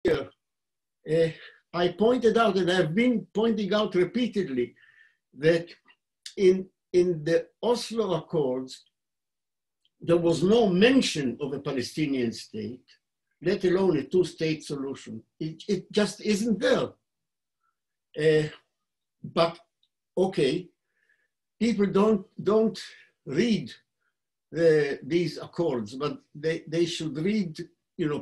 here, I pointed out, and I've been pointing out repeatedly, that in the Oslo Accords, there was no mention of a Palestinian state, let alone a two-state solution. It just isn't there. But okay, people don't read these accords, but they should read,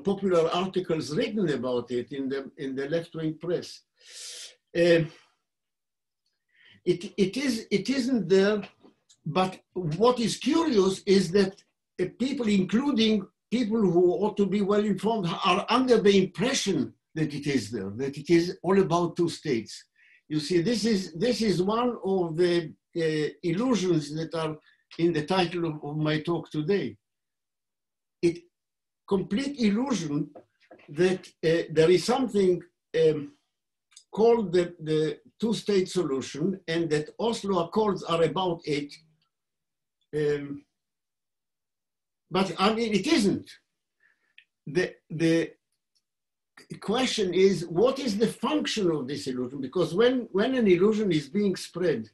popular articles written about it in the left-wing press. It isn't there, but what is curious is that people, including people who ought to be well informed, are under the impression that it is there, that it is all about two states. You see, this is one of the illusions that are in the title of my talk today. Complete illusion that there is something called the two-state solution, and that Oslo Accords are about it. But I mean, it isn't. The question is, what is the function of this illusion? Because when an illusion is being spread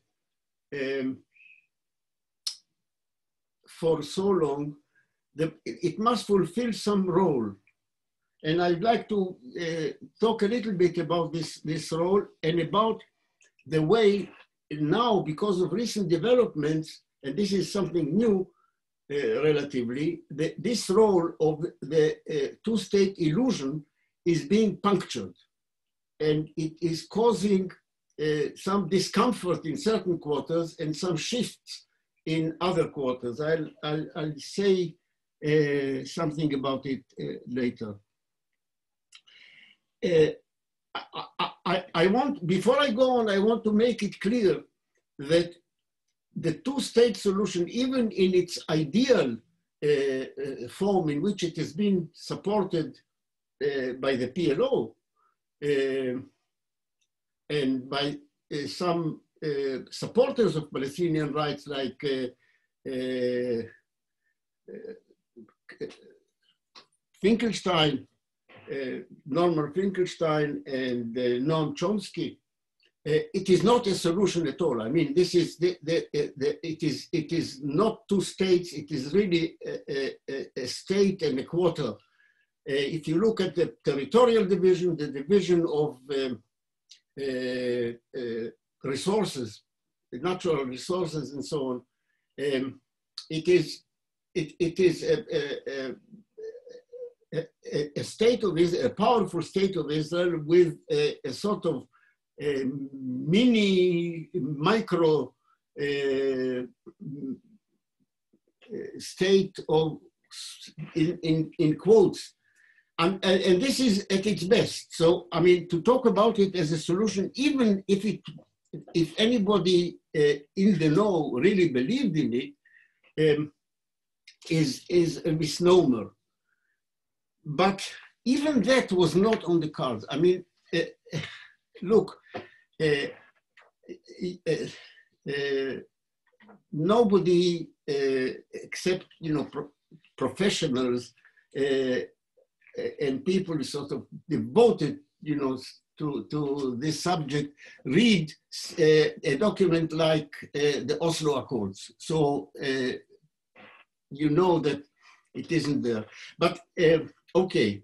for so long, it must fulfill some role. And I'd like to talk a little bit about this role and about the way now, because of recent developments, and this is something new relatively, this role of the two-state illusion is being punctured. And it is causing some discomfort in certain quarters and some shifts in other quarters. I'll say something about it later. Before I go on, I want to make it clear that the two-state solution, even in its ideal form in which it has been supported by the PLO and by some supporters of Palestinian rights like Finkelstein, Norman Finkelstein and Noam Chomsky, it is not a solution at all. I mean, this is it is not two states. It is really a state and a quarter. If you look at the territorial division, the division of resources, natural resources, and so on, it is a state of Israel, a powerful state of Israel with a sort of micro state of, in quotes. And this is at its best. So, I mean, to talk about it as a solution, even if anybody in the know really believed in it, is a misnomer. But even that was not on the cards. I mean, look, nobody except, professionals and people sort of devoted, to this subject, read a document like the Oslo Accords. So you know that it isn't there. But okay.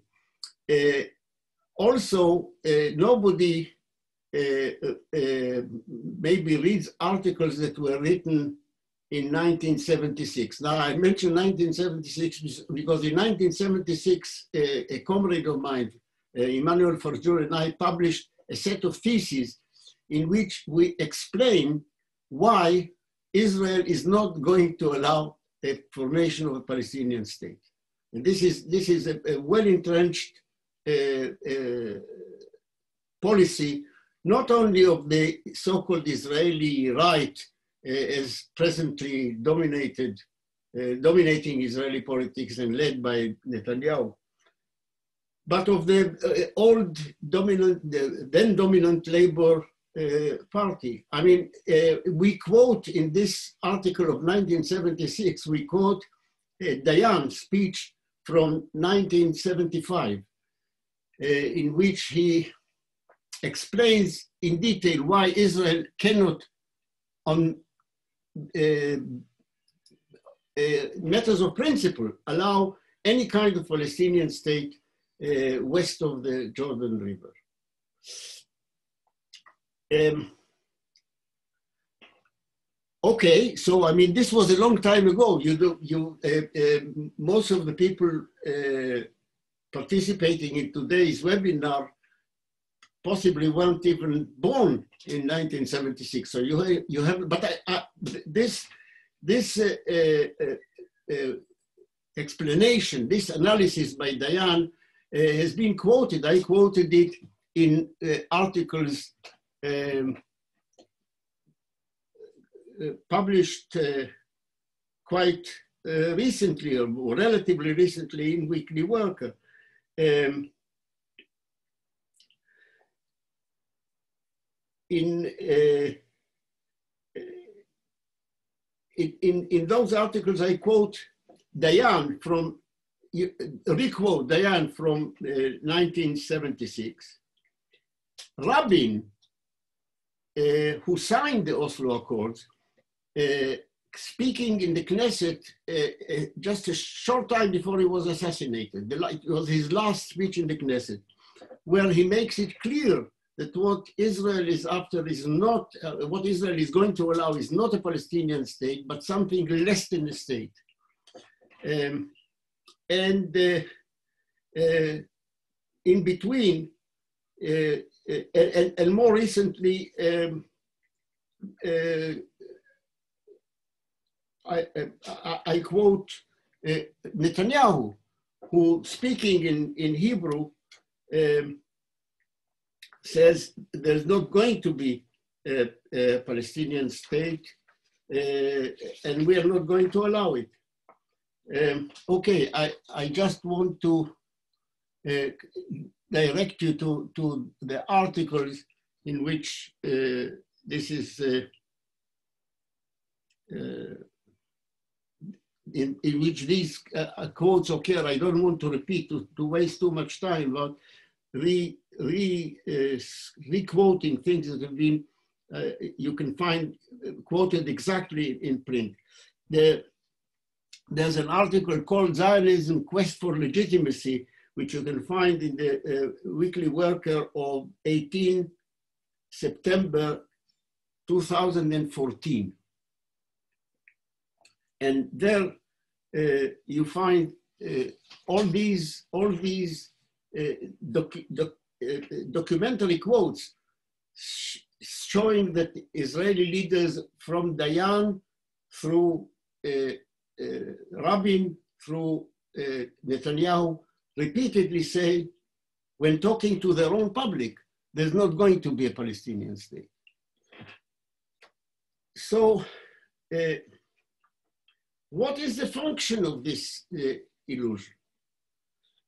Also, nobody maybe reads articles that were written in 1976. Now, I mentioned 1976 because in 1976, a comrade of mine, Emmanuel Farjour, and I published a set of theses in which we explain why Israel is not going to allow a formation of a Palestinian state. And this is a well-entrenched policy, not only of the so-called Israeli right, as presently dominating Israeli politics and led by Netanyahu, but of the old then dominant Labour Party. I mean, we quote in this article of 1976, we quote Dayan's speech from 1975. in which he explains in detail why Israel cannot, on matters of principle, allow any kind of Palestinian state west of the Jordan River. Okay, so I mean, this was a long time ago. Most of the people participating in today's webinar possibly weren't even born in 1976. So you have, but this explanation, this analysis by Dayan has been quoted. I quoted it in articles published quite recently, or relatively recently, in Weekly Worker. In those articles, I quote Dayan from, requote Dayan from 1976. Rabin, who signed the Oslo Accords, speaking in the Knesset just a short time before he was assassinated. It was his last speech in the Knesset, where he makes it clear that what Israel is after is not, what Israel is going to allow is not a Palestinian state, but something less than a state. And in between, and more recently, I quote Netanyahu, who, speaking in Hebrew, says there's not going to be a Palestinian state, and we are not going to allow it. Okay, I just want to direct you to the articles in which this is in which these quotes occur. I don't want to repeat to waste too much time, but re-quoting things that have been, you can find quoted exactly in print. There's an article called Zionism, Quest for Legitimacy, which you can find in the Weekly Worker of 18 September 2014. And there you find all these documentary quotes showing that Israeli leaders from Dayan through Rabin, through Netanyahu, repeatedly say, when talking to their own public, there's not going to be a Palestinian state. So, what is the function of this illusion?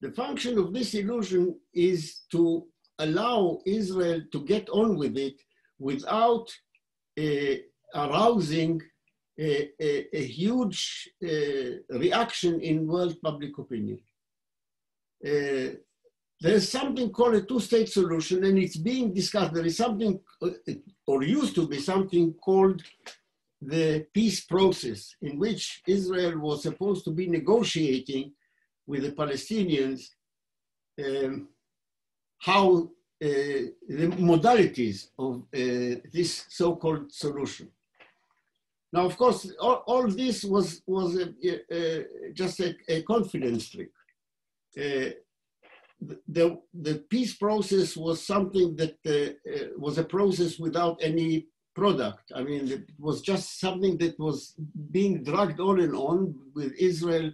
The function of this illusion is to allow Israel to get on with it without arousing a huge reaction in world public opinion. There's something called a two-state solution, and it's being discussed. There is something, or used to be something called the peace process, in which Israel was supposed to be negotiating with the Palestinians how the modalities of this so-called solution. Now, of course, all this was just a confidence trick. The peace process was something that was a process without any product. I mean, it was just something that was being dragged on and on, with Israel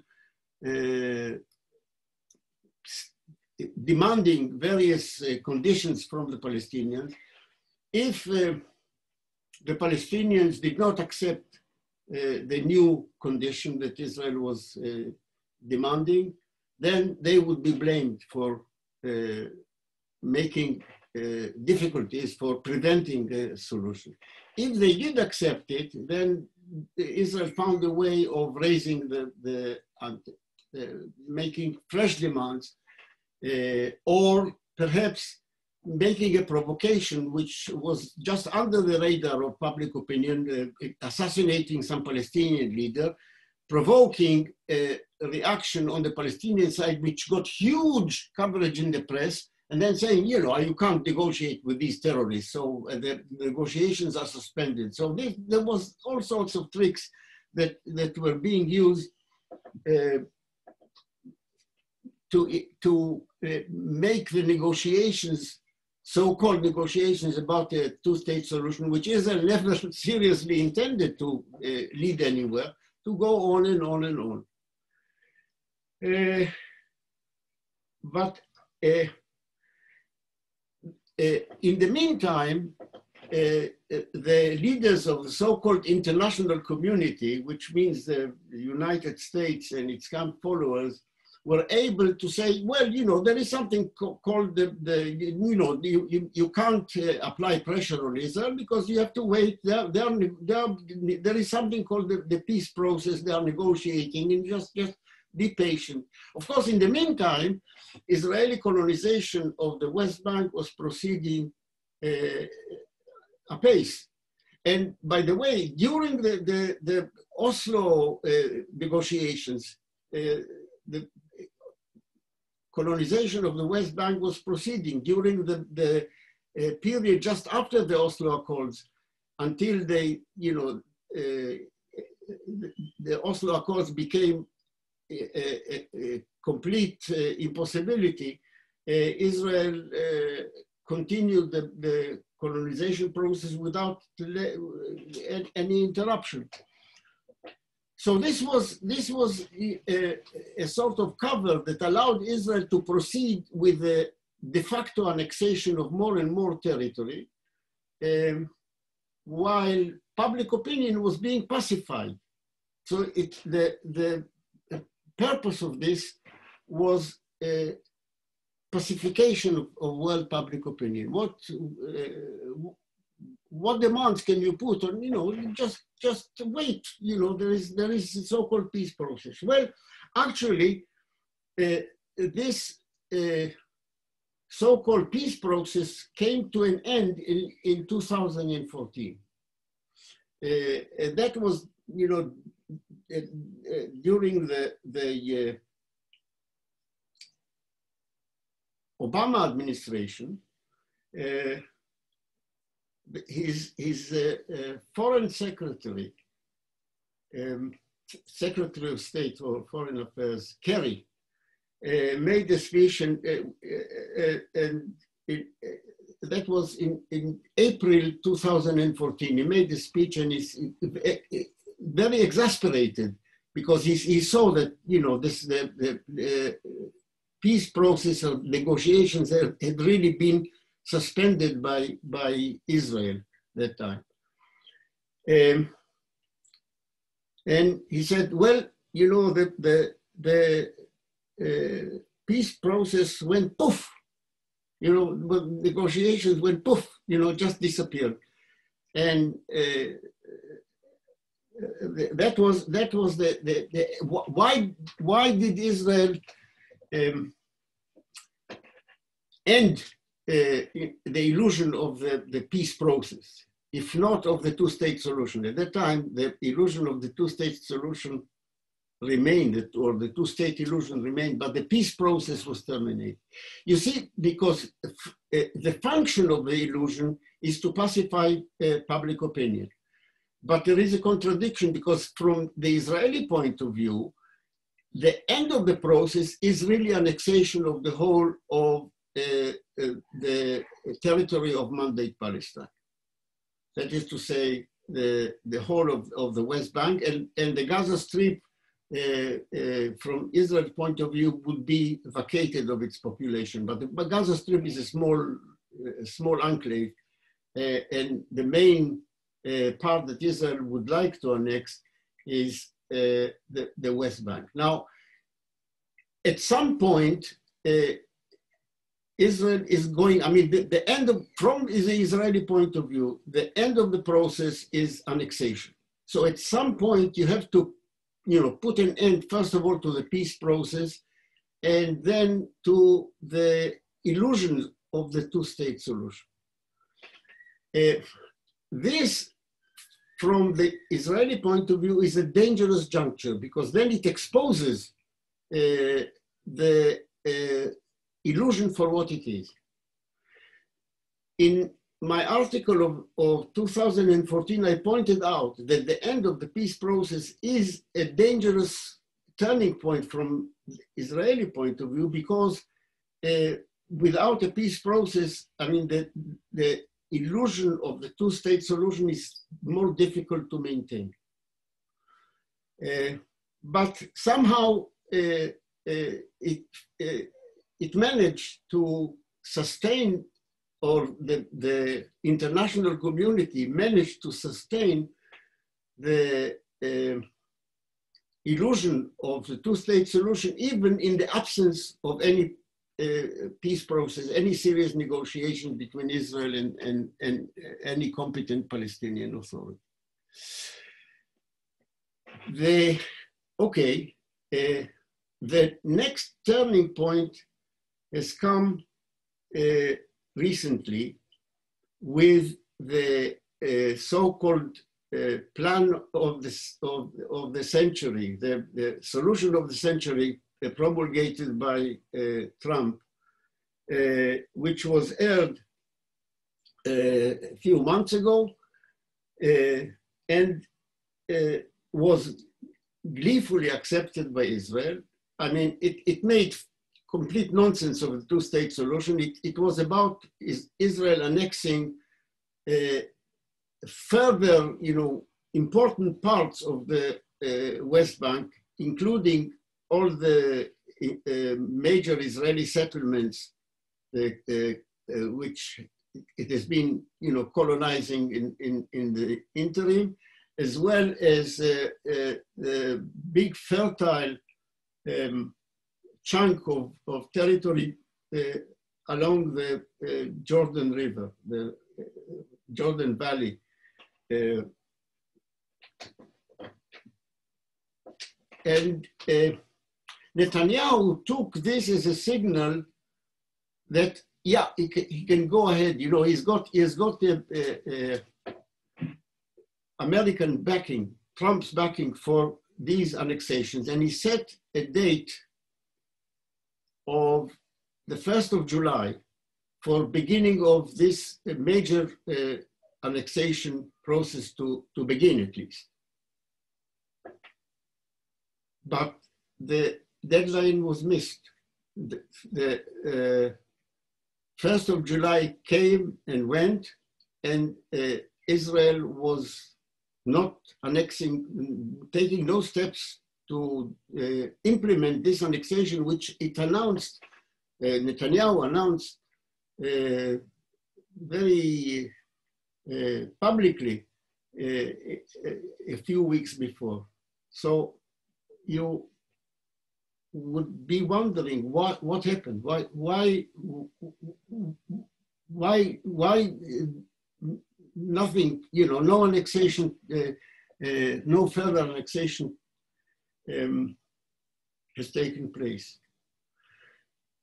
demanding various conditions from the Palestinians. If the Palestinians did not accept the new condition that Israel was demanding, then they would be blamed for making difficulties, for preventing the solution. If they did accept it, then Israel found a way of raising making fresh demands, or perhaps making a provocation which was just under the radar of public opinion, assassinating some Palestinian leader, provoking a reaction on the Palestinian side, which got huge coverage in the press, and then saying, you know, you can't negotiate with these terrorists, so the negotiations are suspended. So there was all sorts of tricks that were being used to make the negotiations, so-called negotiations about a two-state solution, which Israel never seriously intended to lead anywhere, to go on and on and on. But in the meantime, the leaders of the so-called international community, which means the United States and its camp followers, were able to say, well, you know, there is something called you can't apply pressure on Israel because you have to wait. There is something called the peace process. They are negotiating, and just be patient. Of course, in the meantime, Israeli colonization of the West Bank was proceeding apace. And by the way, during the Oslo negotiations, the colonization of the West Bank was proceeding during the period just after the Oslo Accords, until they, you know, the Oslo Accords became a complete impossibility. Israel continued the colonization process without any interruption. So this was a sort of cover that allowed Israel to proceed with the de facto annexation of more and more territory, while public opinion was being pacified. So the purpose of this was pacification of world public opinion. What demands can you put on, you know, just wait, you know, there is a so-called peace process. Well, actually, this so-called peace process came to an end in 2014. That was, you know, during the Obama administration. His foreign secretary, Secretary of State for Foreign Affairs, Kerry, made a speech, and that was in April 2014. He made a speech, and he's very exasperated because he saw that, you know, the peace process of negotiations had really been suspended by Israel that time. And he said, well, you know, the peace process went poof, you know, negotiations went poof, you know, just disappeared. And that was why did Israel end the illusion of the peace process, if not of the two-state solution? At that time, the illusion of the two-state solution remained, or the two-state illusion remained, but the peace process was terminated. You see, because the function of the illusion is to pacify public opinion. But there is a contradiction, because from the Israeli point of view, the end of the process is really annexation of the whole of the territory of Mandate Palestine. That is to say, the whole of the West Bank, and the Gaza Strip, from Israel's point of view, would be vacated of its population. But the Gaza Strip is a small enclave, and the main part that Israel would like to annex is the West Bank. Now, at some point, Israel is going, I mean, the end of, from the Israeli point of view, the end of the process is annexation. So at some point you have to, you know, put an end, first of all, to the peace process, and then to the illusion of the two-state solution. This, from the Israeli point of view, is a dangerous juncture, because then it exposes the illusion for what it is. In my article of 2014, I pointed out that the end of the peace process is a dangerous turning point from the Israeli point of view, because without a peace process, I mean, the illusion of the two-state solution is more difficult to maintain. But somehow it managed to sustain, or the international community managed to sustain the illusion of the two-state solution, even in the absence of any peace process, any serious negotiation between Israel and any competent Palestinian authority. The next turning point has come recently with the so-called plan of the century, the solution of the century promulgated by Trump, which was aired a few months ago and was gleefully accepted by Israel. I mean, it made complete nonsense of the two-state solution. It was about Israel annexing further, important parts of the West Bank, including all the major Israeli settlements, which it has been, colonizing in the interim, as well as the big fertile chunk of territory along the Jordan River, the Jordan Valley. And Netanyahu took this as a signal that, yeah, he can go ahead. He's got the American backing, Trump's backing for these annexations, and he set a date of the 1st of July for beginning of this major annexation process to begin, at least. But the deadline was missed. The 1st of July came and went, and Israel was not annexing, taking no steps to implement this annexation, which it announced, Netanyahu announced very publicly a few weeks before. So you would be wondering what happened. Why nothing? No annexation, no further annexation has taken place.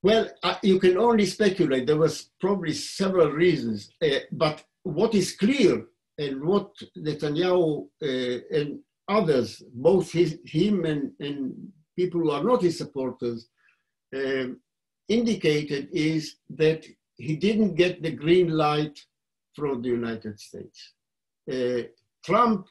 Well, you can only speculate. There was probably several reasons, but what is clear, and what Netanyahu and others, both him and people who are not his supporters, indicated, is that he didn't get the green light from the United States. Trump,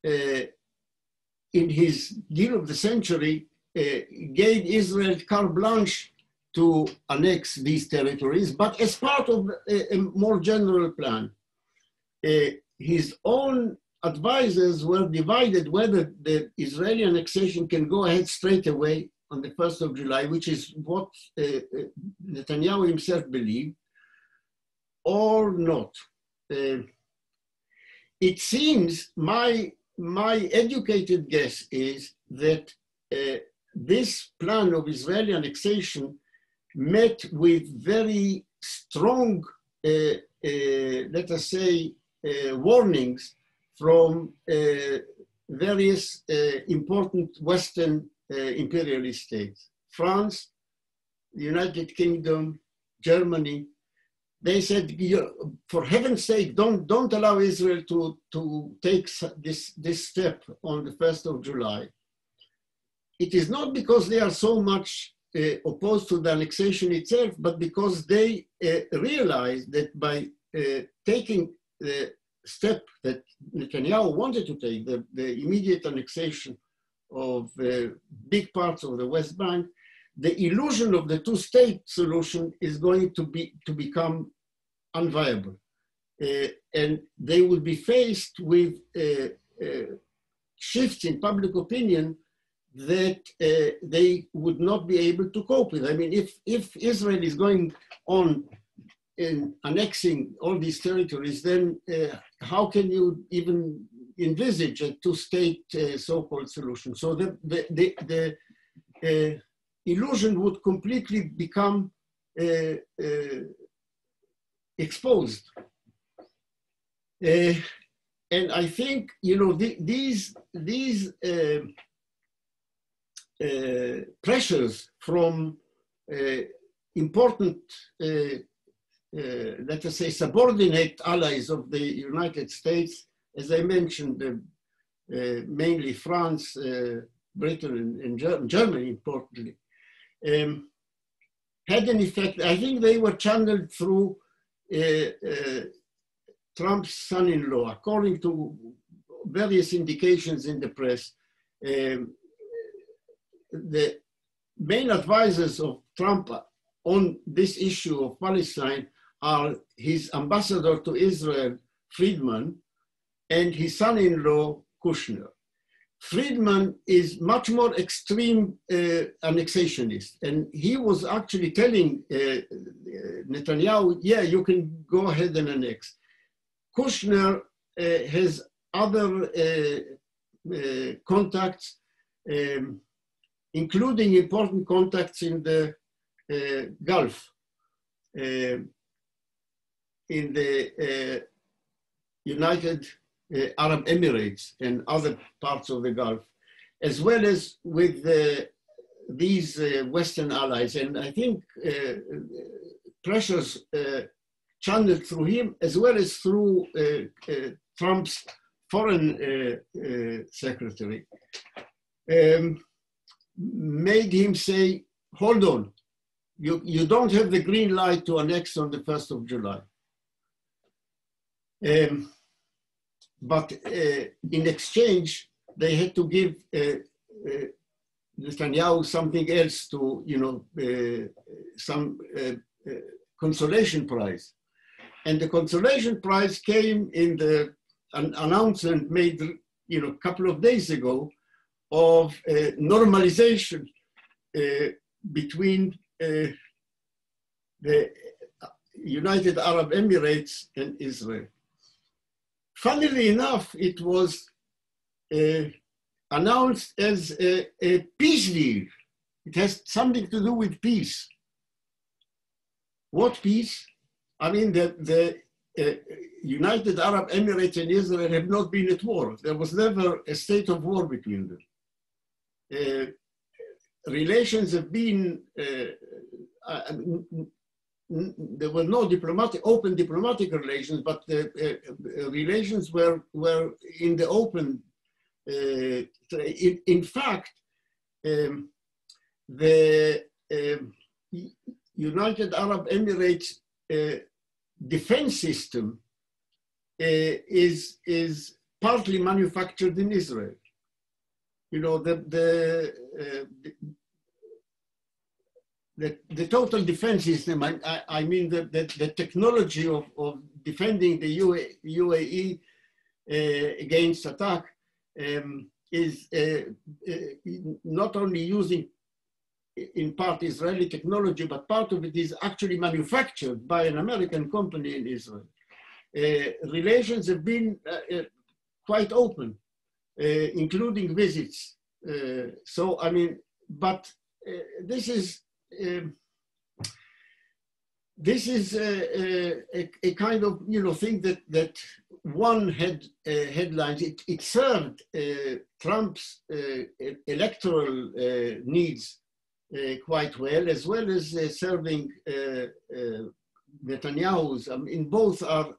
in his deal of the century, gave Israel carte blanche to annex these territories, but as part of a more general plan. His own advisors were divided whether the Israeli annexation can go ahead straight away on the 1st of July, which is what Netanyahu himself believed, or not. It seems, my educated guess is that this plan of Israeli annexation met with very strong, let us say, warnings from various important Western imperialist states: France, the United Kingdom, Germany. They said, for heaven's sake, don't allow Israel to take this step on the 1st of July. It is not because they are so much opposed to the annexation itself, but because they realize that by taking the step that Netanyahu wanted to take, the immediate annexation of big parts of the West Bank, the illusion of the two-state solution is going to become unviable. And they will be faced with shifts in public opinion that they would not be able to cope with. I mean, if Israel is going on in annexing all these territories, then how can you even envisage a two-state so-called solution? So the illusion would completely become exposed. And I think, these pressures from important, let us say, subordinate allies of the United States, as I mentioned, mainly France, Britain, and Germany, importantly, had an effect. I think they were channeled through Trump's son-in-law. According to various indications in the press, the main advisors of Trump on this issue of Palestine are his ambassador to Israel, Friedman, and his son-in-law, Kushner. Friedman is much more extreme annexationist, and he was actually telling Netanyahu, yeah, you can go ahead and annex. Kushner has other contacts, including important contacts in the Gulf, in the United Arab Emirates and other parts of the Gulf, as well as with these Western allies. And I think pressures channeled through him, as well as through Trump's foreign secretary, made him say, hold on, you don't have the green light to annex on the 1st of July. But in exchange, they had to give Netanyahu something else to, some consolation prize. And the consolation prize came in an announcement made, a couple of days ago of normalization between the United Arab Emirates and Israel. Funnily enough, it was announced as a peace deal. It has something to do with peace. What peace? I mean, the United Arab Emirates and Israel have not been at war. There was never a state of war between them. Relations have been, there were no open diplomatic relations, but the relations were in the open. In fact, the United Arab Emirates defense system is partly manufactured in Israel. The total defense system, I mean the technology of defending the UAE against attack is not only using in part Israeli technology, but part of it is actually manufactured by an American company in Israel. Relations have been quite open, including visits. So, I mean, but this is a kind of thing that one had headlines. It served Trump's electoral needs quite well, as serving Netanyahu's. In both are,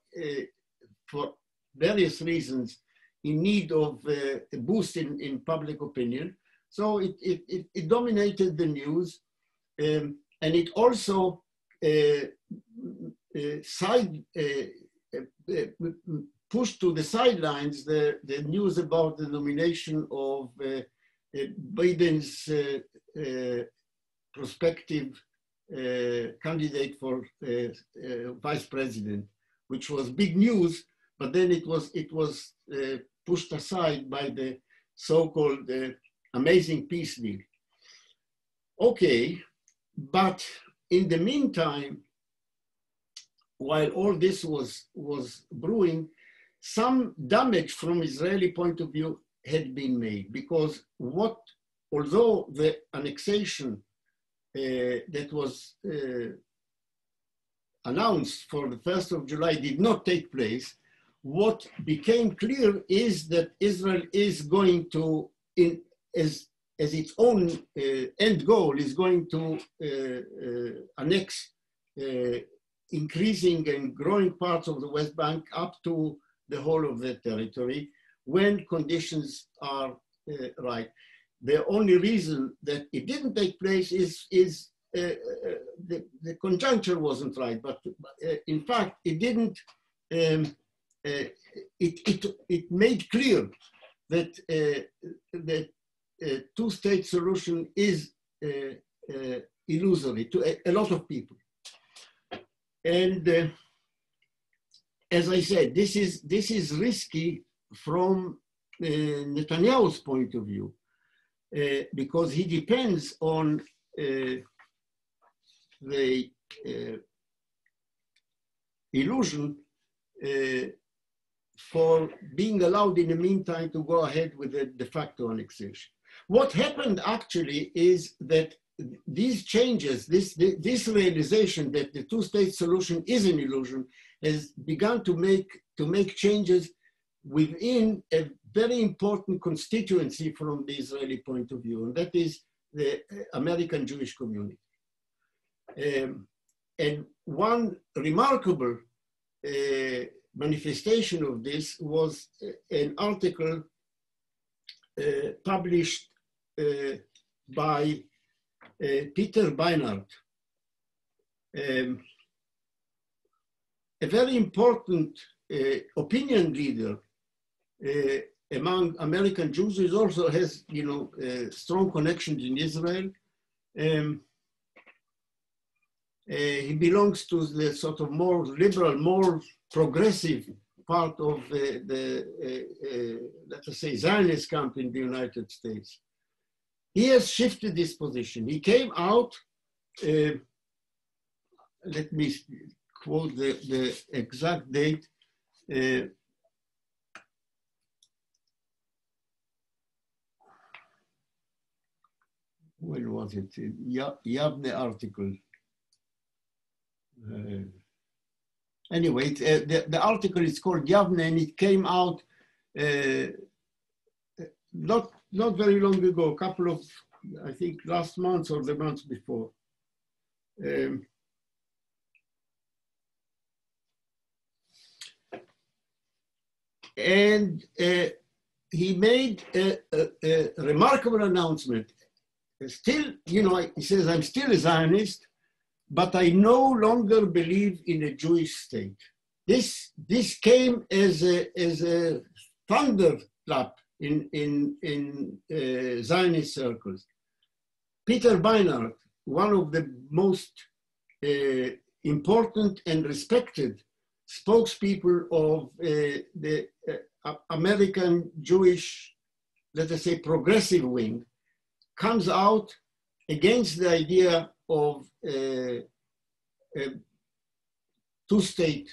for various reasons, in need of a boost in public opinion. So it dominated the news, and it also pushed to the sidelines the news about the nomination of Biden's prospective candidate for vice president, which was big news, but then it was pushed aside by the so-called amazing peace deal. Okay, but in the meantime, while all this was brewing, some damage from Israeli point of view had been made, because although the annexation that was announced for the 1st of July did not take place, what became clear is that Israel is going to, as its own end goal, is going to annex increasing and growing parts of the West Bank up to the whole of the territory when conditions are right. The only reason that it didn't take place is the conjuncture wasn't right, but in fact it didn't. It made clear that the two-state solution is illusory to a lot of people. And as I said, this is risky from Netanyahu's point of view, because he depends on the illusion for being allowed in the meantime to go ahead with the de facto annexation. What happened actually is that these changes, this realization that the two-state solution is an illusion, has begun to make changes within a very important constituency from the Israeli point of view, and that is the American Jewish community. And one remarkable manifestation of this was an article published by Peter Beinart, a very important opinion leader among American Jews, who also has, strong connections in Israel. He belongs to the sort of more liberal, more progressive part of let us say, Zionist camp in the United States. He has shifted this position. He came out, let me quote the exact date, when was it? Yavne article. Anyway, the article is called Yavne, and it came out not very long ago, a couple of, I think, last month or the month before. And he made a remarkable announcement. Still, he says, I'm still a Zionist, but I no longer believe in a Jewish state. This came as a thunderclap in Zionist circles. Peter Beinart, one of the most important and respected spokespeople of the American Jewish, let us say, progressive wing, comes out against the idea of a two-state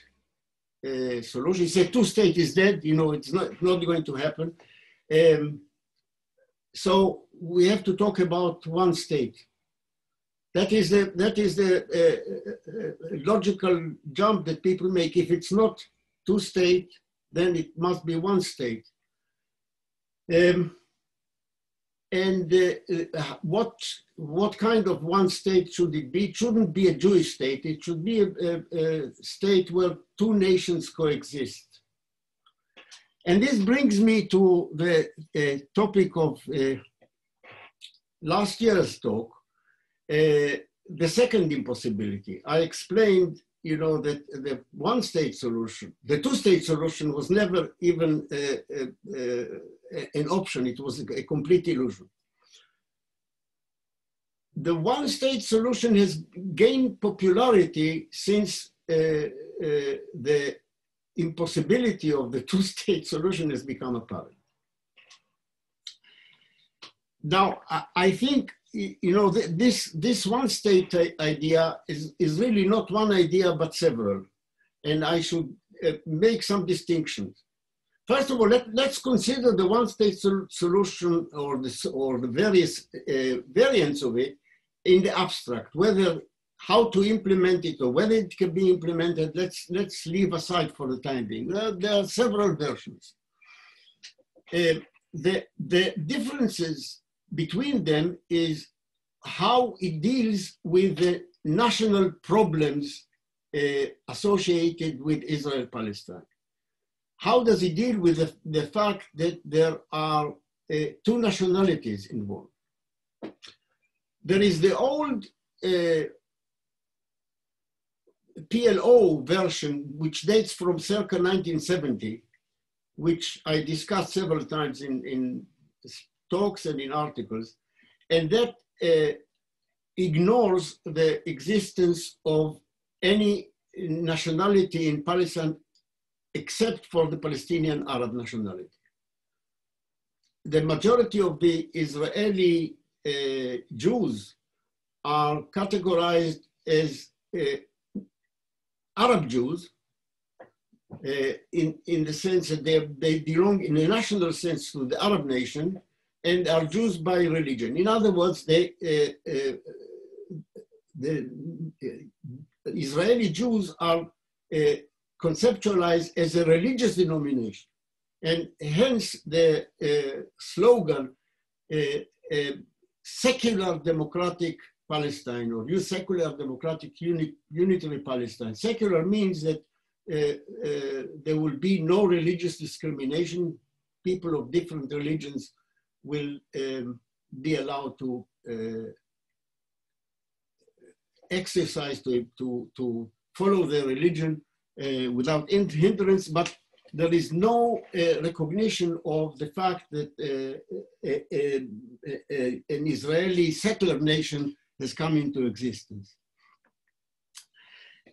solution. He said two-state is dead, it's not going to happen. So we have to talk about one state. That is the logical jump that people make. If it's not two-state, then it must be one state. And And what kind of one state should it be? It shouldn't be a Jewish state. It should be a state where two nations coexist. And this brings me to the topic of last year's talk, the second impossibility. I explained, you know, that the one-state solution, the two-state solution was never even an option. It was a complete illusion. The one-state solution has gained popularity since the impossibility of the two-state solution has become apparent. Now, I think, you know, this one-state idea is really not one idea, but several. And I should make some distinctions. First of all, let's consider the one-state solution or the various variants of it in the abstract, whether how to implement it or whether it can be implemented. Let's leave aside for the time being. There are several versions. The differences between them is how it deals with the national problems associated with Israel-Palestine. How does it deal with the fact that there are two nationalities involved? There is the old PLO version, which dates from circa 1970, which I discussed several times in talks and in articles, and that ignores the existence of any nationality in Palestine except for the Palestinian Arab nationality. The majority of the Israeli Jews are categorized as Arab Jews in the sense that they belong in a national sense to the Arab nation and are Jews by religion. In other words, the Israeli Jews are conceptualized as a religious denomination. And hence the slogan, secular democratic Palestine, or secular democratic unitary Palestine. Secular means that there will be no religious discrimination. People of different religions will be allowed to exercise, to follow their religion without hindrance, but there is no recognition of the fact that an Israeli settler nation has come into existence.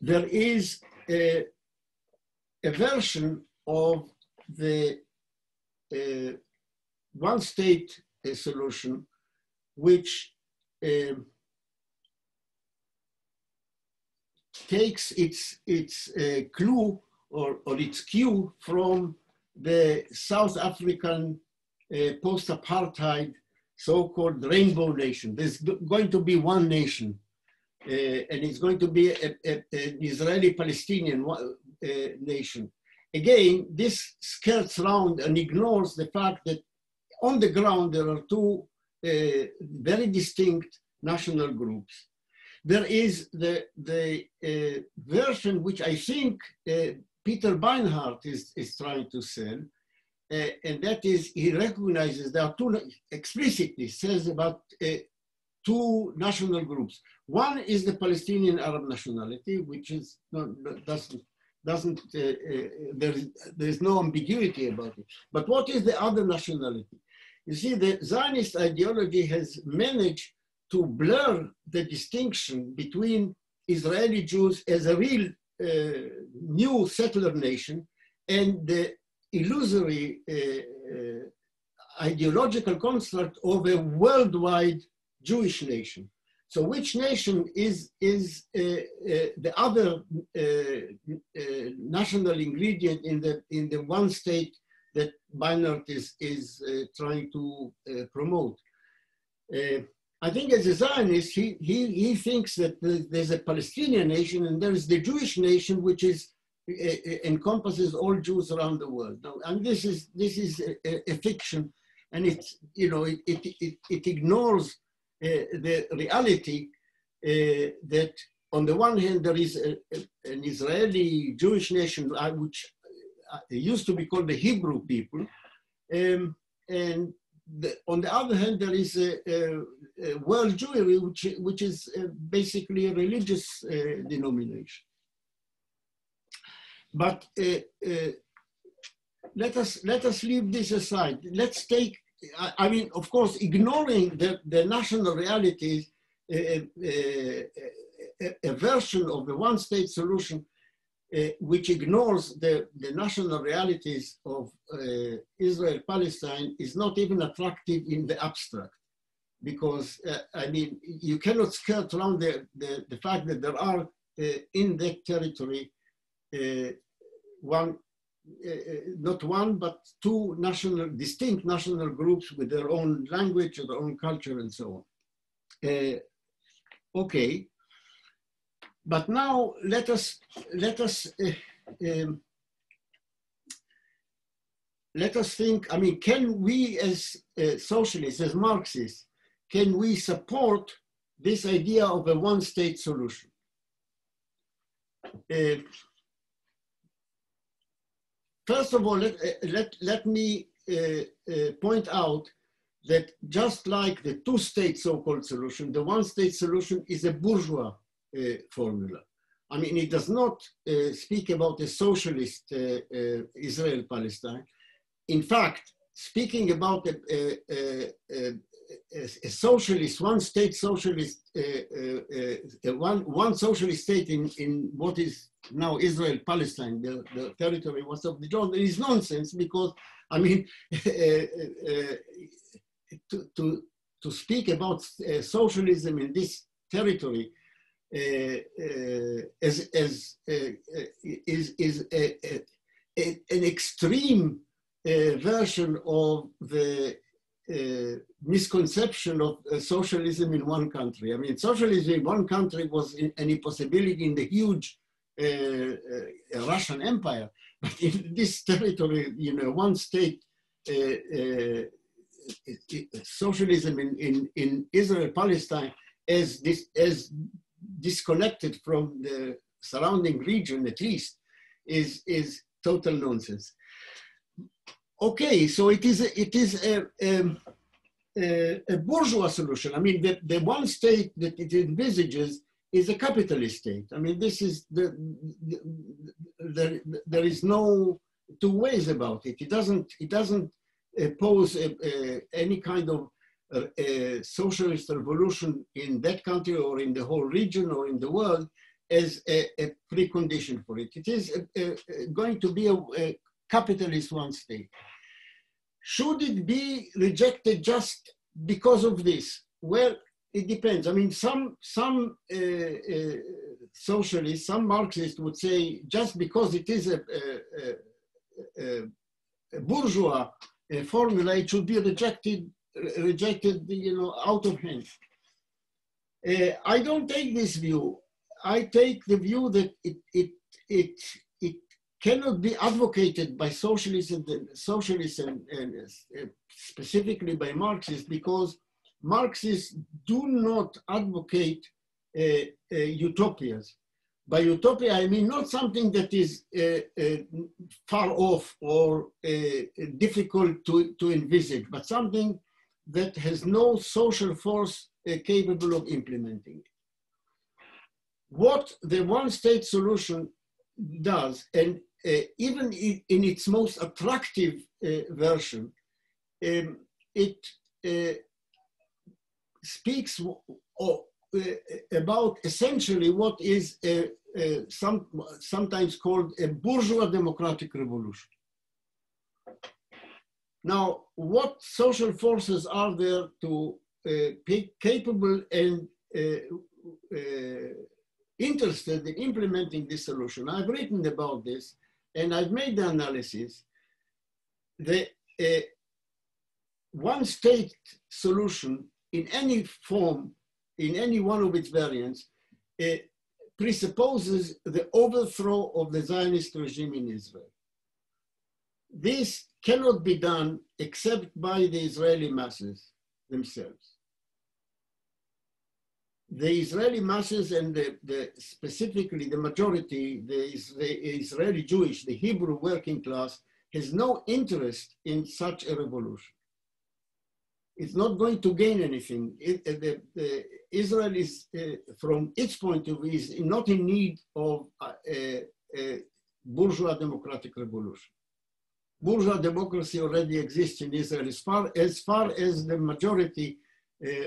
There is a version of the one-state solution which takes its clue or its cue from the South African post-apartheid so-called rainbow nation. There's going to be one nation, and it's going to be an Israeli-Palestinian nation. Again, this skirts around and ignores the fact that on the ground there are two very distinct national groups. There is the version which I think Peter Beinart is trying to sell, and that is he recognizes there are two, explicitly says about two national groups. One is the Palestinian Arab nationality, which is there's no ambiguity about it. But what is the other nationality? You see, the Zionist ideology has managed to blur the distinction between Israeli Jews as a real new settler nation and the illusory ideological construct of a worldwide Jewish nation. So which nation is the other national ingredient in the one state that Beinart is trying to promote? I think as a Zionist, he thinks that there's a Palestinian nation and there is the Jewish nation, which encompasses all Jews around the world. Now, and this is a fiction, and it ignores the reality that on the one hand there is an Israeli Jewish nation which used to be called the Hebrew people, and on the other hand there is a world Jewry which is basically a religious denomination. But let us leave this aside. Let's take, I mean, of course, ignoring the national realities, a version of the one-state solution which ignores the national realities of Israel-Palestine is not even attractive in the abstract, because I mean, you cannot skirt around the fact that there are in that territory not one, but two distinct national groups with their own language, their own culture, and so on. Okay, but now let us think. I mean, can we, as socialists, as Marxists, can we support this idea of a one-state solution? First of all, let me point out that just like the two-state so-called solution, the one-state solution is a bourgeois formula. I mean, it does not speak about a socialist Israel-Palestine. In fact, speaking about a socialist, one-state socialist, one socialist state in what is now Israel-Palestine, the territory west of the Jordan, is nonsense, because, I mean, to speak about socialism in this territory is an extreme version of the misconception of socialism in one country. I mean, socialism in one country was an impossibility in the huge Russian Empire, but in this territory, you know, one state socialism in Israel-Palestine as disconnected from the surrounding region, at least, is total nonsense. Okay, so it is a bourgeois solution. I mean, the one state that it envisages is a capitalist state. I mean, this is there is no two ways about it. It doesn't pose any kind of socialist revolution in that country or in the whole region or in the world as a precondition for it. It is going to be a capitalist one state. Should it be rejected just because of this? Well, it depends. I mean, some socialists, some Marxists would say just because it is a bourgeois formula, it should be rejected, you know, out of hand. I don't take this view. I take the view that it cannot be advocated by socialists and specifically by Marxists, because Marxists do not advocate utopias. By utopia, I mean not something that is far off or difficult to envisage, but something that has no social force capable of implementing it. What the one-state solution does, and even in its most attractive version, it speaks about essentially what is sometimes called a bourgeois democratic revolution. Now, what social forces are there to be capable and interested in implementing this solution? I've written about this and I've made the analysis. The one-state solution in any form, in any one of its variants, presupposes the overthrow of the Zionist regime in Israel. this cannot be done except by the Israeli masses themselves. The Israeli masses and specifically the majority, the Israeli Jewish, the Hebrew working class, has no interest in such a revolution. It's not going to gain anything. Israel is, from its point of view, is not in need of a bourgeois democratic revolution. Bourgeois democracy already exists in Israel as far as the majority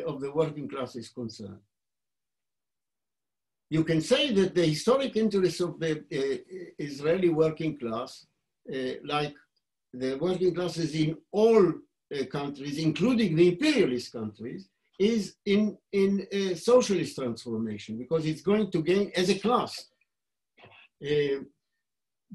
of the working class is concerned. You can say that the historic interests of the Israeli working class, like the working classes in all countries, including the imperialist countries, is in a socialist transformation, because it's going to gain as a class.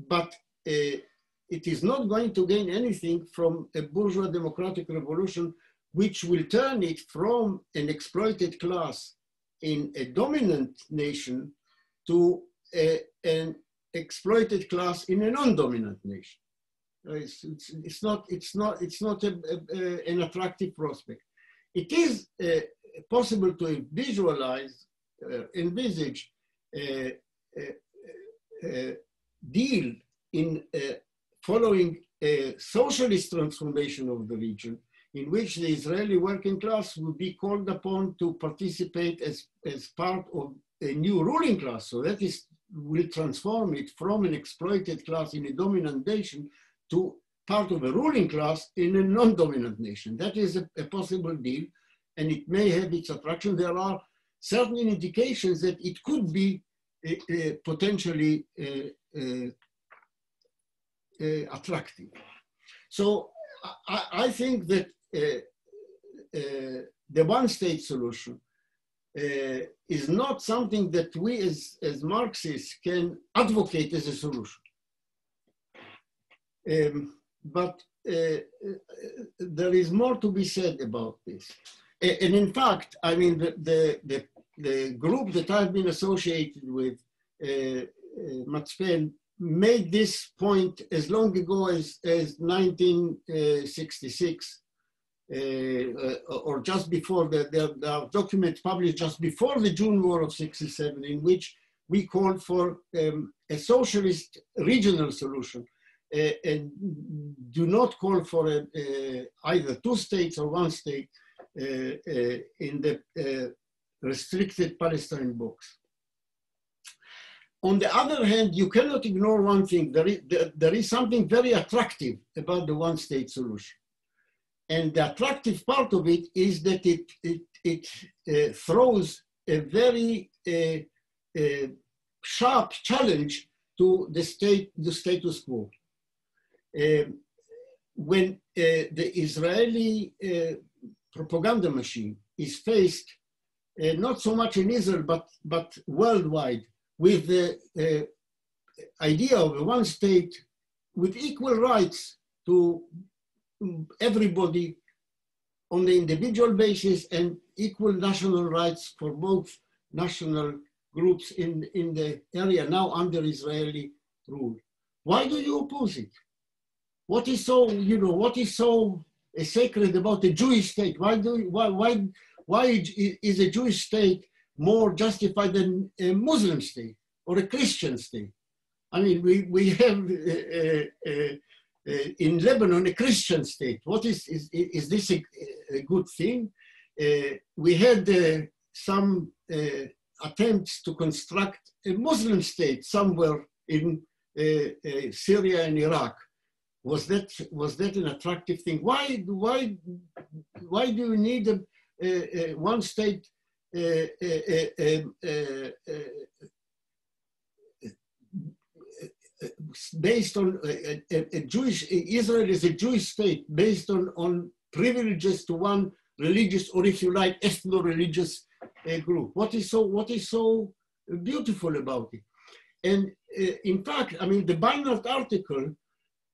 But it is not going to gain anything from a bourgeois democratic revolution, which will turn it from an exploited class in a dominant nation to an exploited class in a non-dominant nation. It's not an attractive prospect. It is possible to visualize, envisage a deal in following a socialist transformation of the region, in which the Israeli working class will be called upon to participate as part of a new ruling class. So that is, will transform it from an exploited class in a dominant nation to part of a ruling class in a non-dominant nation. That is a possible deal, and it may have its attraction. There are certain indications that it could be potentially attractive. So I think that the one-state solution is not something that we as Marxists can advocate as a solution. But there is more to be said about this. And in fact, I mean, the group that I've been associated with, Matzpen, made this point as long ago as 1966, or just before the document published just before the June War of '67, in which we called for a socialist regional solution, and do not call for either two states or one state in the restricted Palestine box. On the other hand, you cannot ignore one thing. There is something very attractive about the one-state solution. And the attractive part of it is that it throws a very sharp challenge to the status quo. When the Israeli propaganda machine is faced, not so much in Israel, but worldwide, with the idea of a one state with equal rights to everybody on the individual basis and equal national rights for both national groups in the area now under Israeli rule. Why do you oppose it? What is so, what is so sacred about a Jewish state? Why is a Jewish state more justified than a Muslim state or a Christian state? I mean, we have in Lebanon a Christian state. What is this a good thing? We had some attempts to construct a Muslim state somewhere in Syria and Iraq. Was that an attractive thing? Why do you need a one state based on a Jewish, Israel is a Jewish state based on privileges to one religious, or if you like, ethno-religious group? What is so beautiful about it? And in fact, I mean, the Beinart article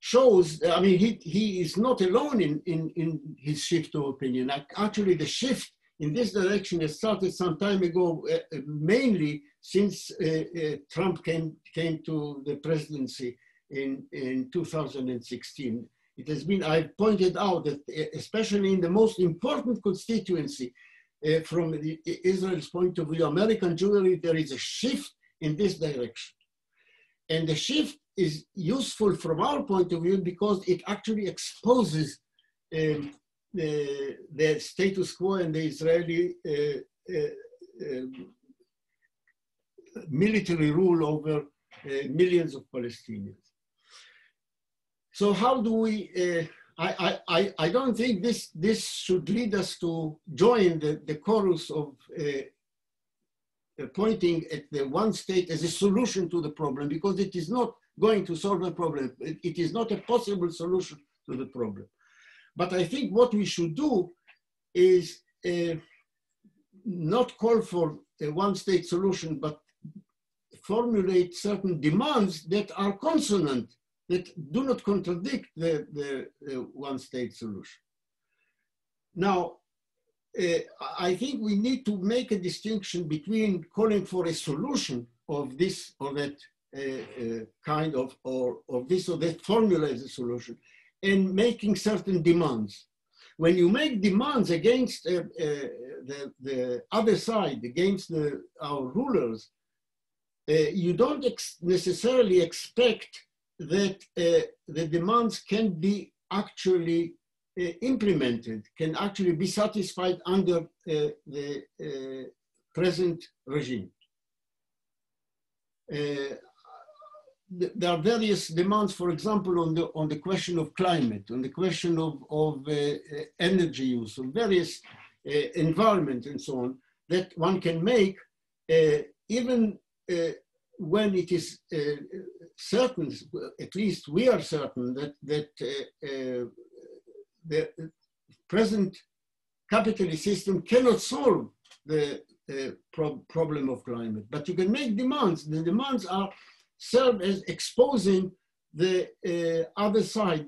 shows, I mean, he is not alone in his shift of opinion. Actually, the shift in this direction has started some time ago, mainly since Trump came to the presidency in 2016. It has been, I've pointed out that especially in the most important constituency from Israel's point of view, American Jewry, there is a shift in this direction. And the shift is useful from our point of view because it actually exposes the status quo and the Israeli military rule over millions of Palestinians. So how do we, I don't think this should lead us to join the chorus of pointing at the one state as a solution to the problem, because it is not going to solve the problem. It is not a possible solution to the problem. But I think what we should do is not call for a one state solution, but formulate certain demands that are consonant, that do not contradict the one state solution. Now, I think we need to make a distinction between calling for a solution of this or that kind of, or this or that formula as a solution, and making certain demands. When you make demands against the other side, against our rulers, you don't necessarily expect that the demands can be actually implemented, can actually be satisfied under the present regime. There are various demands, for example, on the question of climate, on the question of energy use, on various environment and so on, that one can make even when it is certain, at least we are certain, that the present capitalist system cannot solve the problem of climate. But you can make demands. The demands serve as exposing the other side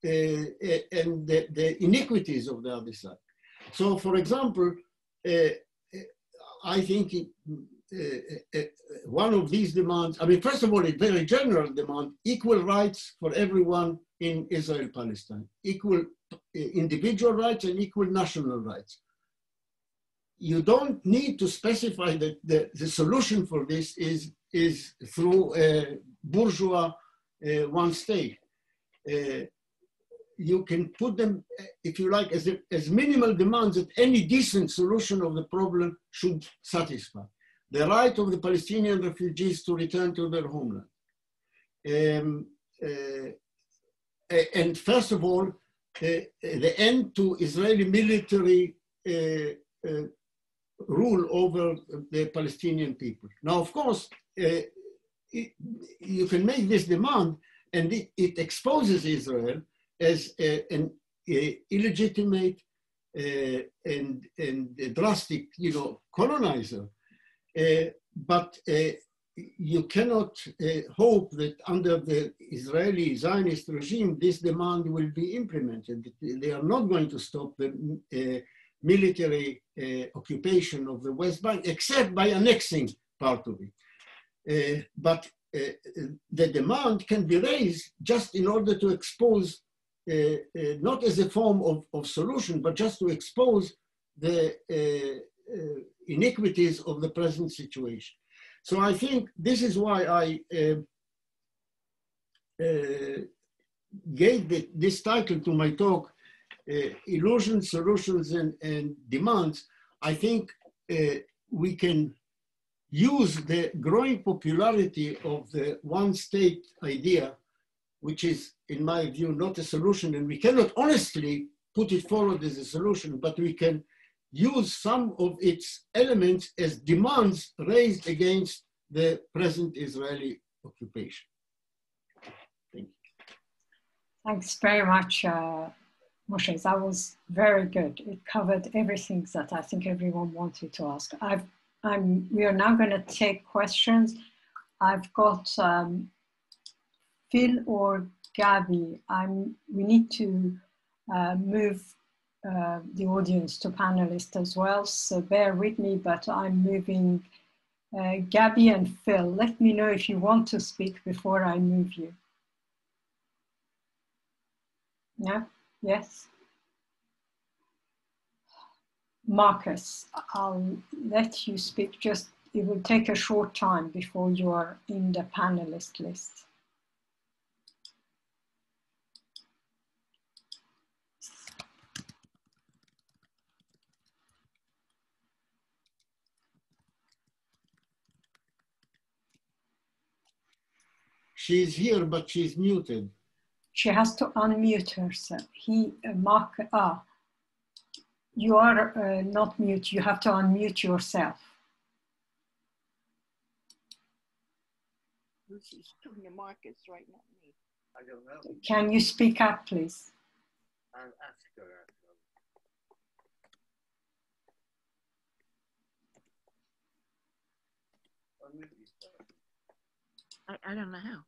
and the iniquities of the other side. So, for example, I think one of these demands, I mean, first of all, a very general demand, equal rights for everyone in Israel-Palestine, equal individual rights and equal national rights. You don't need to specify that the solution for this is through a bourgeois one state. You can put them, if you like, as minimal demands that any decent solution of the problem should satisfy. The right of the Palestinian refugees to return to their homeland. And first of all, the end to Israeli military rule over the Palestinian people. Now, of course, you can make this demand, and it exposes Israel as an illegitimate and drastic, colonizer. But you cannot hope that under the Israeli Zionist regime, this demand will be implemented. They are not going to stop the military occupation of the West Bank, except by annexing part of it. But the demand can be raised just in order to expose, not as a form of solution, but just to expose the iniquities of the present situation. So I think this is why I gave this title to my talk, Illusions, Solutions, and Demands. I think we can use the growing popularity of the one state idea, which is, in my view, not a solution, and we cannot honestly put it forward as a solution, but we can use some of its elements as demands raised against the present Israeli occupation. Thank you. Thanks very much, Moshé. That was very good. It covered everything that I think everyone wanted to ask. We are now going to take questions. I've got Phil or Gabby. We need to move the audience to panelists as well, so bear with me, but I'm moving Gabby and Phil. Let me know if you want to speak before I move you. Yeah, yes. Marcus, I'll let you speak, just it will take a short time before you are in the panelist list. She's here, but she's muted. She has to unmute herself. You are not mute, you have to unmute yourself. She's talking to Marcus, right? Not me. I don't know. Can you speak up, please? I'll ask her. I don't know how.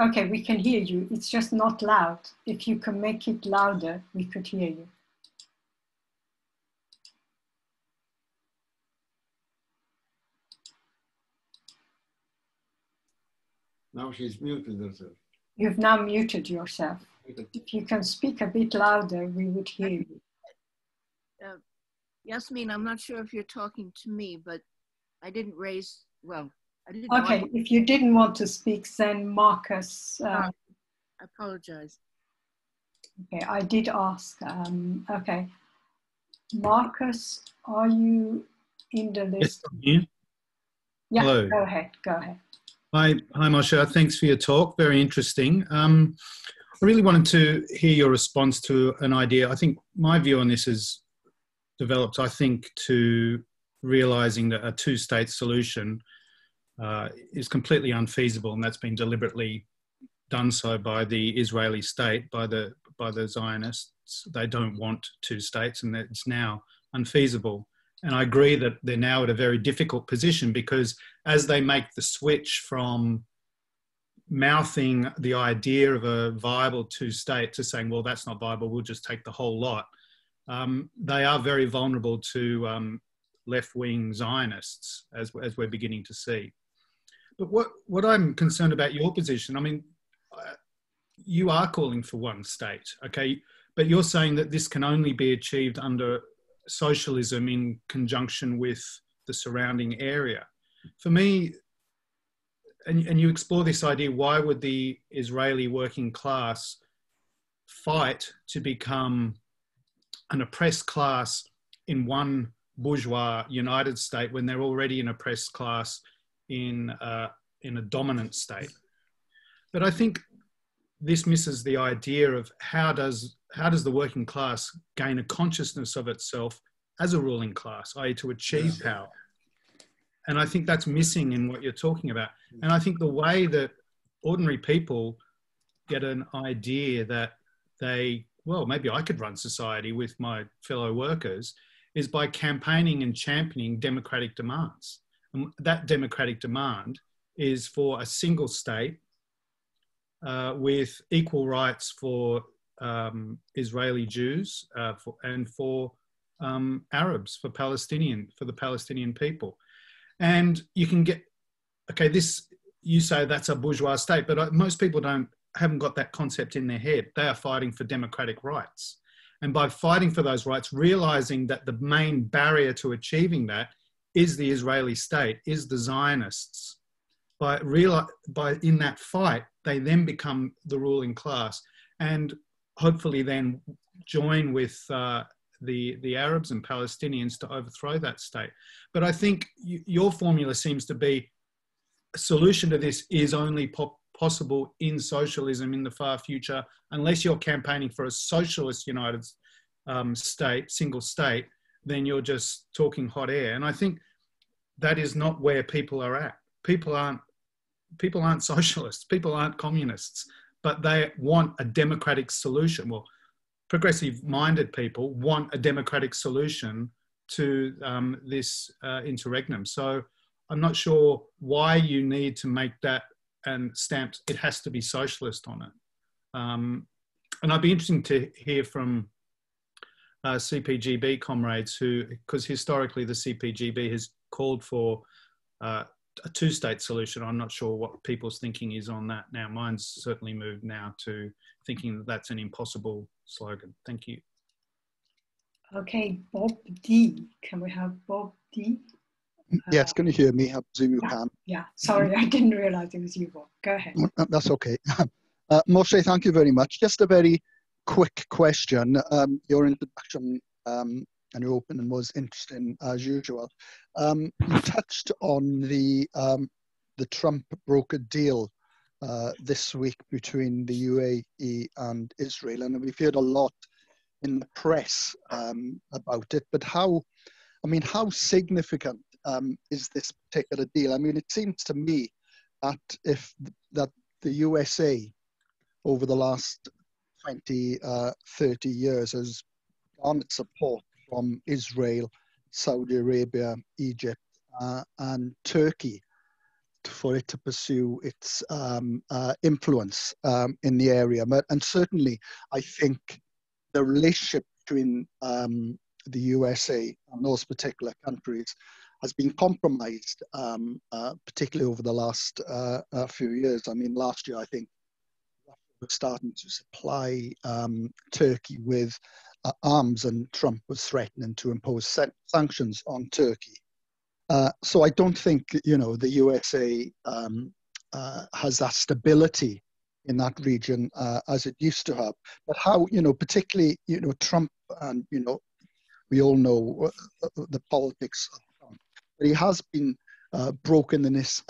Okay, we can hear you. It's just not loud. If you can make it louder, we could hear you. Now she's muted herself. You've now muted yourself. If you can speak a bit louder, we would hear you. Yasmin, I'm not sure if you're talking to me, but I didn't raise, well, I didn't Okay, want if you didn't want to speak, then Marcus. I apologize. Okay, I did ask. Okay, Marcus, are you in the list? Yes, I'm here. Yeah, Hello. go ahead, go ahead. Hi, Moshé. Thanks for your talk. Very interesting. I really wanted to hear your response to an idea. I think my view on this has developed, I think, to realizing that a two-state solution is completely unfeasible, and that's been deliberately done so by the Israeli state, by the Zionists. They don't want two states, and it's now unfeasible. And I agree that they're now at a very difficult position, because as they make the switch from mouthing the idea of a viable two-state to saying, well, that's not viable, we'll just take the whole lot, they are very vulnerable to left-wing Zionists, as we're beginning to see. But what I'm concerned about your position, I mean, you are calling for one state, okay? But you're saying that this can only be achieved under socialism in conjunction with the surrounding area. For me, and you explore this idea, why would the Israeli working class fight to become an oppressed class in one bourgeois United State when they're already an oppressed class in a dominant state? But I think this misses the idea of how does the working class gain a consciousness of itself as a ruling class, i.e. to achieve power. And I think that's missing in what you're talking about. And I think the way that ordinary people get an idea that well, maybe I could run society with my fellow workers, is by campaigning and championing democratic demands. And that democratic demand is for a single state with equal rights for Israeli Jews and for Arabs, for the Palestinian people. And you can get, okay, you say that's a bourgeois state, but most people haven't got that concept in their head. They are fighting for democratic rights. And by fighting for those rights, realizing that the main barrier to achieving that is the Israeli state, is the Zionists. By in that fight, they then become the ruling class, and hopefully then join with the Arabs and Palestinians to overthrow that state. But I think your formula seems to be a solution to this is only possible in socialism in the far future, unless you're campaigning for a socialist United state, single state, then you're just talking hot air. And I think that is not where people are at. People aren't socialists, people aren't communists, but they want a democratic solution. Well, progressive-minded people want a democratic solution to this interregnum. So I'm not sure why you need to make that and stamped, it has to be socialist on it. And I'd be interested to hear from CPGB comrades because historically the CPGB has called for a two-state solution. I'm not sure what people's thinking is on that now. Mine's certainly moved now to thinking that that's an impossible slogan. Thank you. Okay, Bob D. Can we have Bob D? Yes, can you hear me? I presume you can. Yeah, sorry, I didn't realize it was you, Bob. Go ahead. That's okay. Moshé, thank you very much. Just a very quick question. Your introduction and your opening was interesting as usual. You touched on the Trump brokered deal this week between the UAE and Israel, and we've heard a lot in the press about it. But how significant is this particular deal? I mean, it seems to me that that the USA over the last 20, 30 years has garnered support from Israel, Saudi Arabia, Egypt, and Turkey for it to pursue its influence in the area. And certainly, I think the relationship between the USA and those particular countries has been compromised, particularly over the last few years. I mean, last year, I think, we're starting to supply Turkey with arms, and Trump was threatening to impose sanctions on Turkey. So I don't think, the USA has that stability in that region as it used to have. But how, particularly, Trump, and, we all know the politics of Trump, but he has been broken in this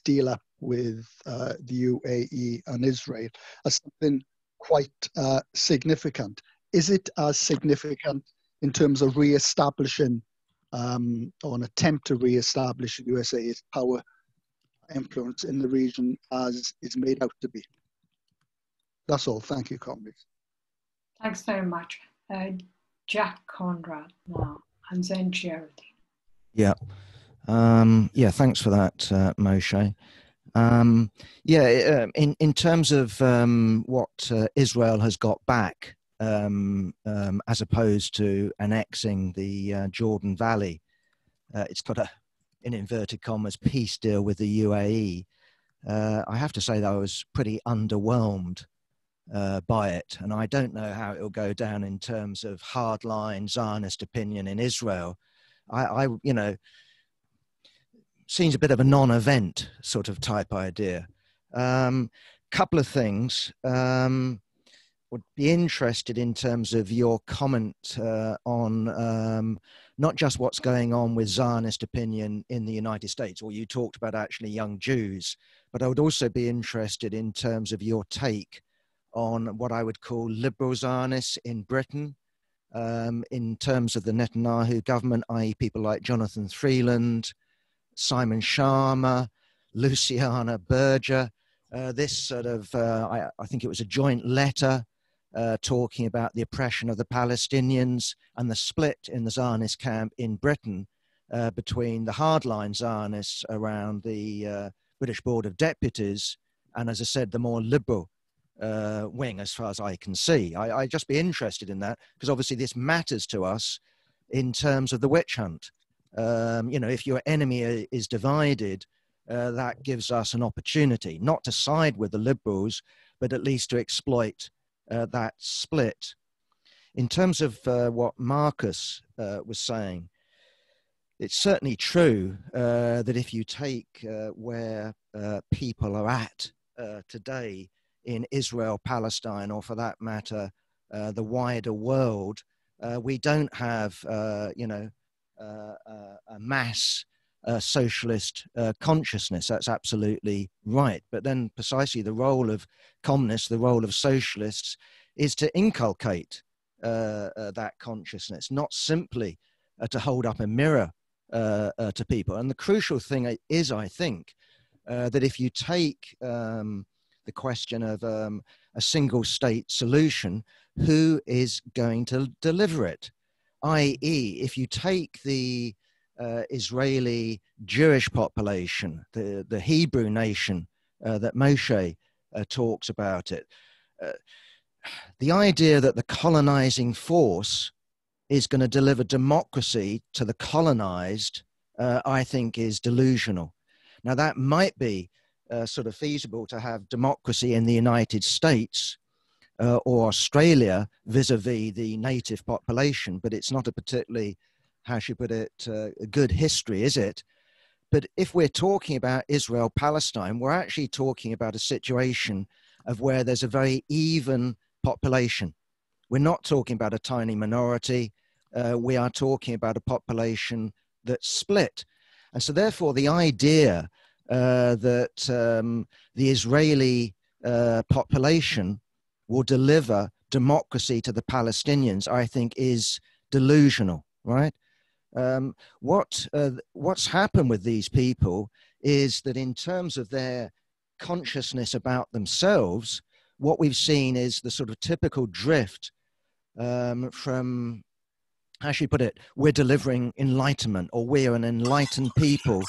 deal up with the UAE and Israel as something quite significant. Is it as significant in terms of re-establishing or an attempt to re-establish USA's power influence in the region as is made out to be? That's all. Thank you, comrades. Thanks very much. Jack Conrad now, and then Geraldine. Yeah. Thanks for that, Moshé. In terms of what Israel has got back, as opposed to annexing the Jordan Valley, it's got in inverted commas, peace deal with the UAE. I have to say that I was pretty underwhelmed by it, and I don't know how it will go down in terms of hardline Zionist opinion in Israel. I seems a bit of a non-event sort of type idea. Couple of things. Would be interested in terms of your comment on not just what's going on with Zionist opinion in the United States, or you talked about actually young Jews, but I would also be interested in terms of your take on what I would call liberal Zionists in Britain, in terms of the Netanyahu government, i.e. people like Jonathan Freeland, Simon Sharma, Luciana Berger. This sort of, I think it was a joint letter talking about the oppression of the Palestinians and the split in the Zionist camp in Britain between the hardline Zionists around the British Board of Deputies and, as I said, the more liberal wing, as far as I can see. I'd just be interested in that, because obviously this matters to us in terms of the witch hunt. If your enemy is divided, that gives us an opportunity not to side with the liberals, but at least to exploit that split. In terms of what Marcus was saying, it's certainly true that if you take where people are at today in Israel, Palestine, or for that matter, the wider world, we don't have, a mass socialist consciousness. That's absolutely right. But then precisely the role of communists, the role of socialists, is to inculcate that consciousness, not simply to hold up a mirror to people. And the crucial thing is, I think, that if you take the question of a single state solution, who is going to deliver it? i.e., if you take the Israeli Jewish population, the Hebrew nation that Moshé talks about it, the idea that the colonizing force is going to deliver democracy to the colonized, I think, is delusional. Now, that might be sort of feasible to have democracy in the United States or Australia vis-a-vis the native population, but it's not a particularly, how should you put it, a good history, is it? But if we're talking about Israel-Palestine, we're actually talking about a situation of where there's a very even population. We're not talking about a tiny minority. We are talking about a population that's split. And so therefore the idea that the Israeli population will deliver democracy to the Palestinians, I think is delusional, right? What's happened with these people is that in terms of their consciousness about themselves, what we've seen is the sort of typical drift from, how should you put it, we're delivering enlightenment, or we're an enlightened people,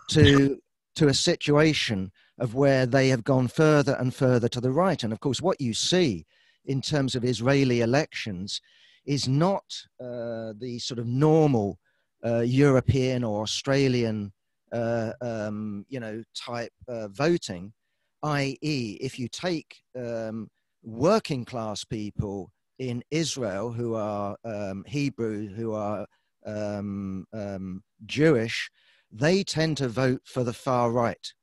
to a situation of where they have gone further and further to the right. And of course, what you see in terms of Israeli elections is not the sort of normal European or Australian, type voting, i.e., if you take working class people in Israel who are Hebrew, who are Jewish, they tend to vote for the far right.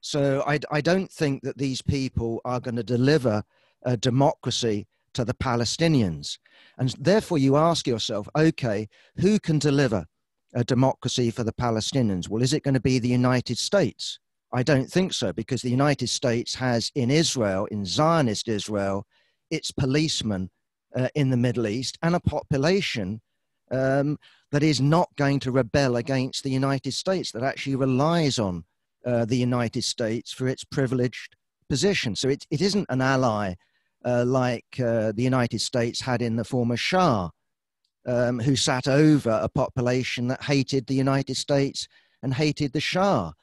So I don't think that these people are going to deliver a democracy to the Palestinians. And therefore you ask yourself, okay, who can deliver a democracy for the Palestinians? Well, is it going to be the United States? I don't think so, because the United States has in Israel, in Zionist Israel, its policemen in the Middle East, and a population that is not going to rebel against the United States, that actually relies on the United States for its privileged position. So it isn't an ally like the United States had in the former Shah, who sat over a population that hated the United States and hated the Shah,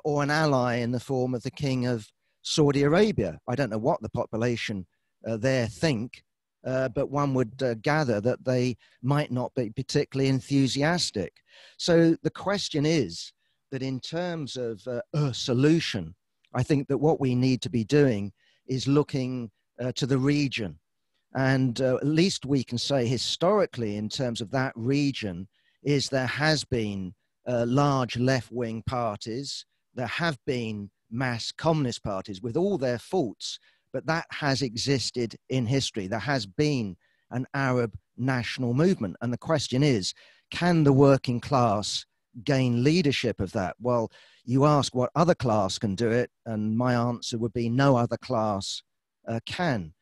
or an ally in the form of the King of Saudi Arabia. I don't know what the population there think, but one would gather that they might not be particularly enthusiastic. So the question is that in terms of a solution, I think that what we need to be doing is looking to the region. And at least we can say historically in terms of that region is there has been large left-wing parties, there have been mass communist parties with all their faults, but that has existed in history. There has been an Arab national movement. And the question is, can the working class gain leadership of that? Well, you ask what other class can do it, and my answer would be no other class can.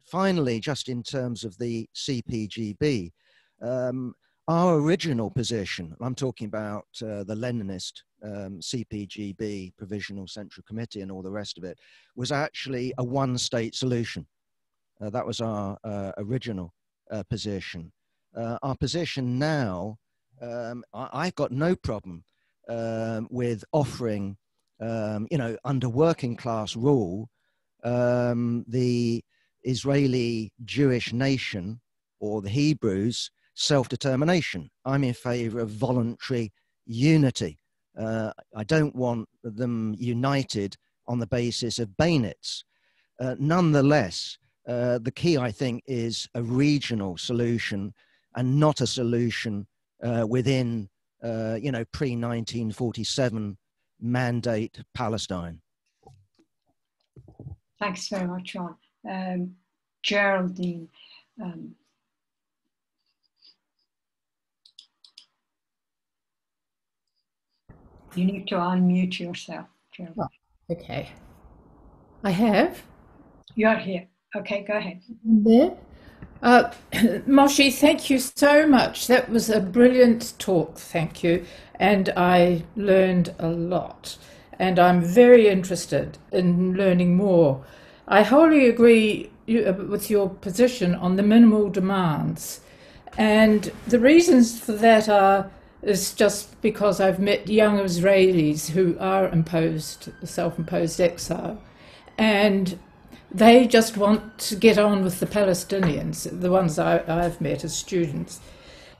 Finally, just in terms of the CPGB, our original position, I'm talking about the Leninist CPGB, Provisional Central Committee and all the rest of it, was actually a one-state solution. That was our original position. Our position now, I've got no problem with offering, under working class rule, the Israeli Jewish nation, or the Hebrews, self-determination. I'm in favor of voluntary unity. I don't want them united on the basis of bayonets. Nonetheless, the key, I think, is a regional solution and not a solution within, pre-1947 mandate Palestine. Thanks very much, John. Geraldine, you need to unmute yourself, Geraldine. Oh, okay. I have. You're here. Okay, go ahead. There. Moshé, thank you so much. That was a brilliant talk, thank you. And I learned a lot. And I'm very interested in learning more. I wholly agree with your position on the minimal demands. And the reasons for that is just because I've met young Israelis who are self-imposed exile. And they just want to get on with the Palestinians, the ones I've met as students.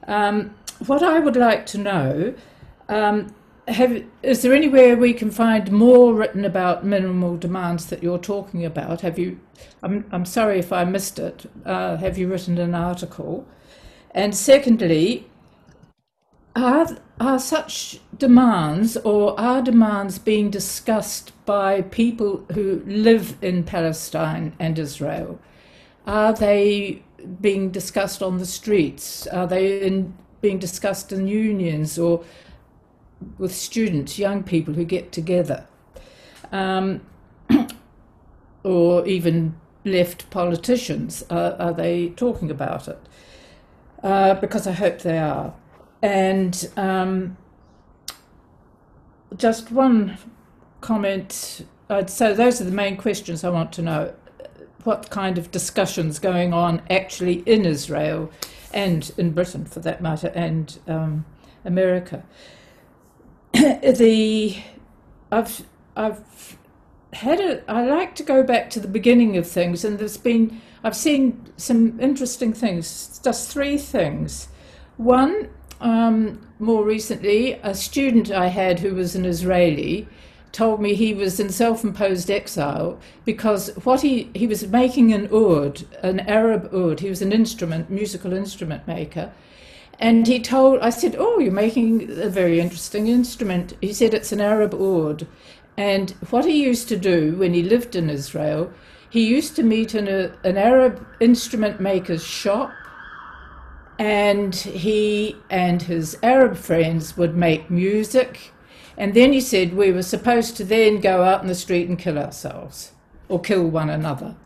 What I would like to know, is there anywhere we can find more written about minimal demands that you're talking about? Have you? I'm sorry if I missed it. Have you written an article? And secondly, are such demands, or are demands being discussed by people who live in Palestine and Israel? Are they being discussed on the streets? Are they being discussed in unions or with students, young people who get together? Or even left politicians? Are they talking about it? Because I hope they are. And just one comment. So those are the main questions I want to know. What kind of discussions going on actually in Israel and in Britain, for that matter, and America? I like to go back to the beginning of things, and I've seen some interesting things. Just three things. One, more recently, a student I had who was an Israeli told me he was in self-imposed exile because he was making an oud, an Arab oud. He was an musical instrument maker. And I said, oh, you're making a very interesting instrument. He said, it's an Arab oud. And what he used to do when he lived in Israel, he used to meet in an Arab instrument maker's shop, and he and his Arab friends would make music. And then he said we were supposed to then go out in the street and kill ourselves or kill one another.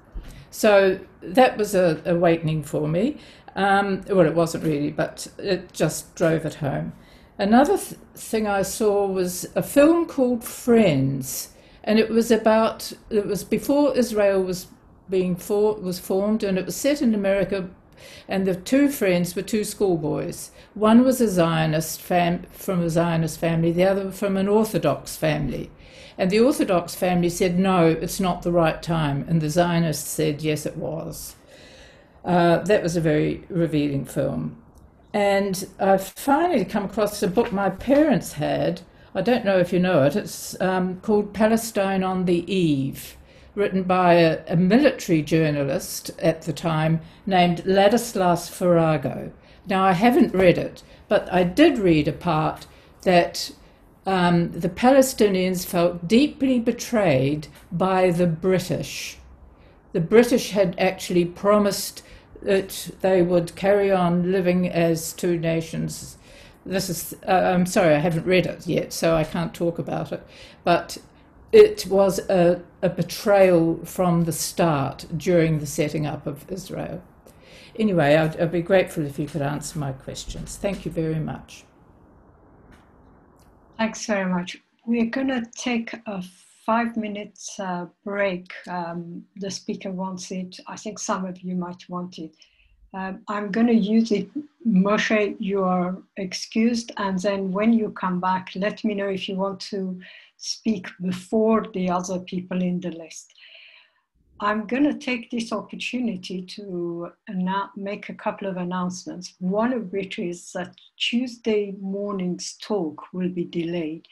So that was an awakening for me. Well, it wasn't really, but it just drove it home. Another thing I saw was a film called Friends, and it was before Israel was formed, and it was set in America. And the two friends were two schoolboys. One was a Zionist from a Zionist family, the other from an Orthodox family. And the Orthodox family said, no, it's not the right time. And the Zionists said, yes, it was. That was a very revealing film. And I finally come across a book my parents had. I don't know if you know it. It's called Palestine on the Eve, written by a military journalist at the time named Ladislas Farrago. Now, I haven't read it, but I did read a part that the Palestinians felt deeply betrayed by the British. The British had actually promised that they would carry on living as two nations. I'm sorry, I haven't read it yet, so I can't talk about it. But it was a betrayal from the start during the setting up of Israel. Anyway, I'd be grateful if you could answer my questions. Thank you very much. Thanks very much. We're going to take a 5 minutes break. The speaker wants it. I think some of you might want it. I'm going to use it. Moshe, you are excused. And then when you come back, let me know if you want to speak before the other people in the list. I'm going to take this opportunity to make a couple of announcements. One of which is that Tuesday morning's talk will be delayed.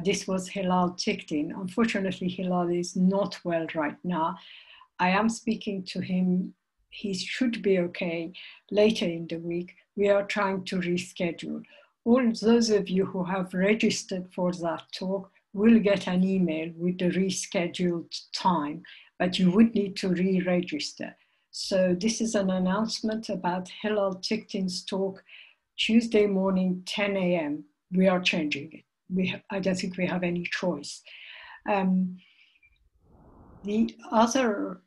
This was Hilal Tikhtin. Unfortunately, Hilal is not well right now. I am speaking to him. He should be okay later in the week. We are trying to reschedule. All those of you who have registered for that talk will get an email with the rescheduled time, but you would need to re-register. So this is an announcement about Hilal Tikhtin's talk, Tuesday morning, 10 a.m. We are changing it. I don't think we have any choice. The other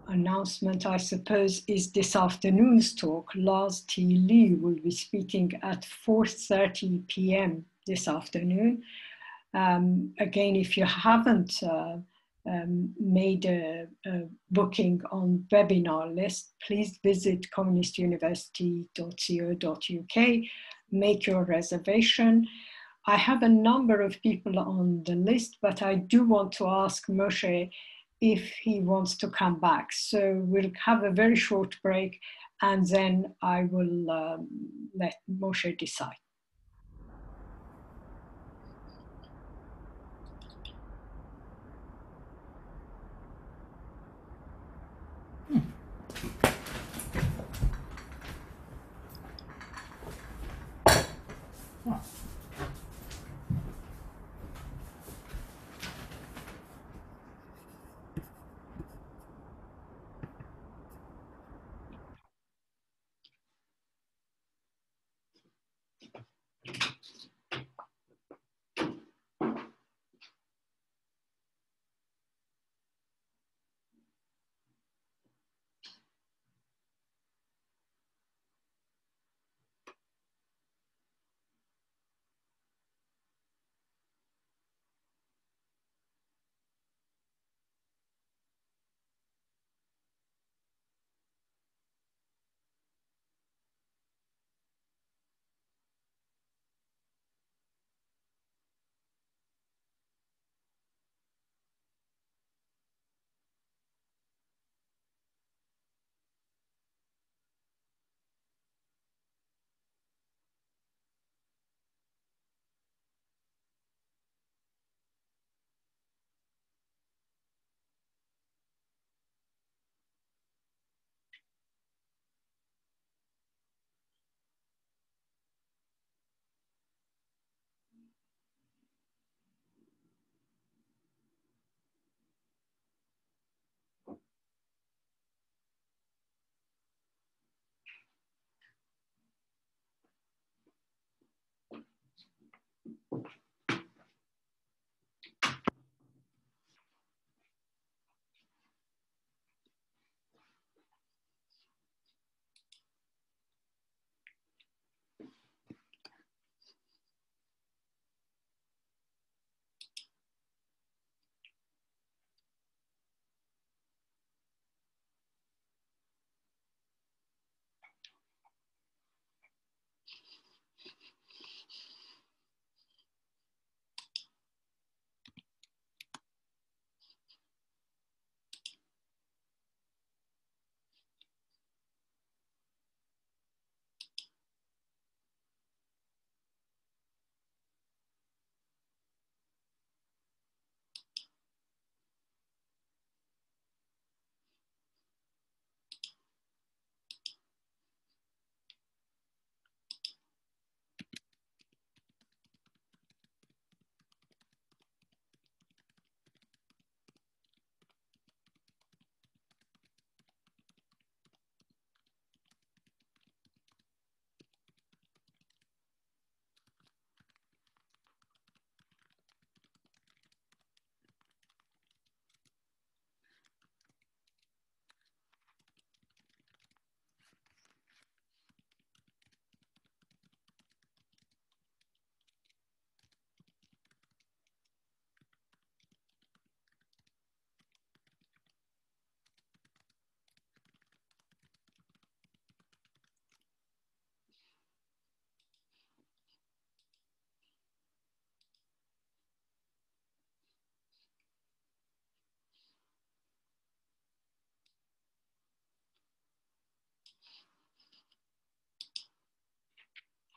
announcement, I suppose, is this afternoon's talk. Lars T. Lee will be speaking at 4:30 p.m. this afternoon. Again, if you haven't made a booking on webinar list, please visit communistuniversity.co.uk, make your reservation. I have a number of people on the list, but I do want to ask Moshe if he wants to come back. So we'll have a very short break, and then I will let Moshe decide.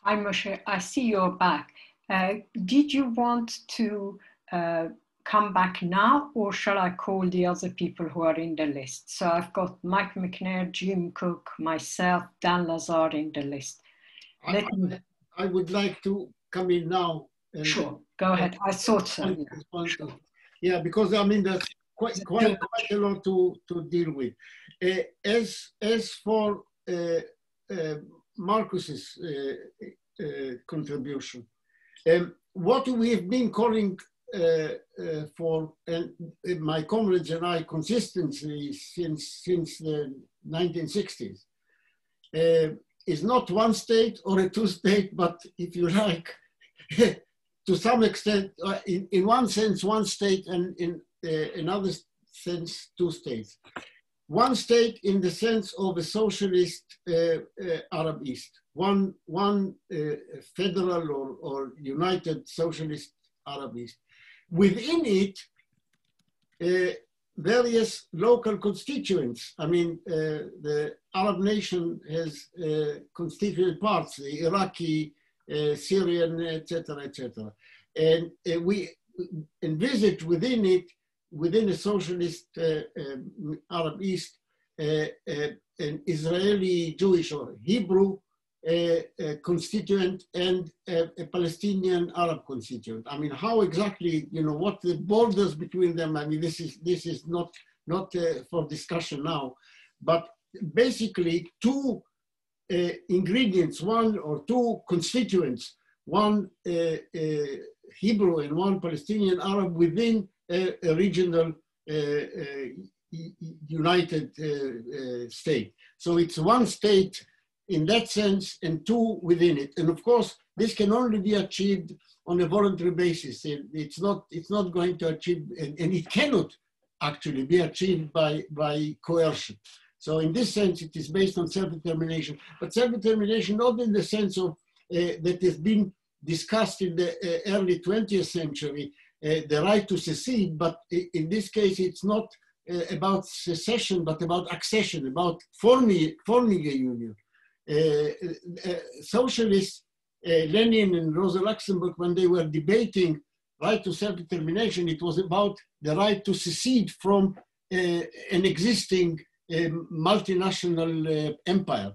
Hi, Moshe. I see you're back. Did you want to come back now, or shall I call the other people who are in the list? So I've got Mike McNair, Jim Cook, myself, Dan Lazar in the list. I would like to come in now. And, sure, go ahead. I thought so. Sure. Yeah, because I mean, there's quite a lot to deal with. As for Marcus's contribution, what we have been calling for my comrades and I consistently since the 1960s is not one state or a two state, but if you like, to some extent, in one sense, one state, and in another sense, two states. One state in the sense of a socialist Arab East, one federal or united socialist Arab East. Within it, various local constituents. I mean, the Arab nation has constituent parts, the Iraqi, Syrian, etc., etc. And we envisage within it, within a socialist Arab East, an Israeli Jewish or Hebrew constituent and a Palestinian Arab constituent. I mean, how exactly, you know, what the borders between them, I mean, this is not for discussion now, but basically two ingredients, one or two constituents, one Hebrew and one Palestinian Arab within a regional united state. So it's one state in that sense and two within it. And of course, this can only be achieved on a voluntary basis. It's not going to achieve, and it cannot actually be achieved by coercion. So in this sense, it is based on self-determination, but self-determination not in the sense of that has been discussed in the early 20th century, the right to secede, but in this case, it's not about secession, but about accession, about forming a union. Socialists, Lenin and Rosa Luxemburg, when they were debating right to self-determination, it was about the right to secede from an existing multinational empire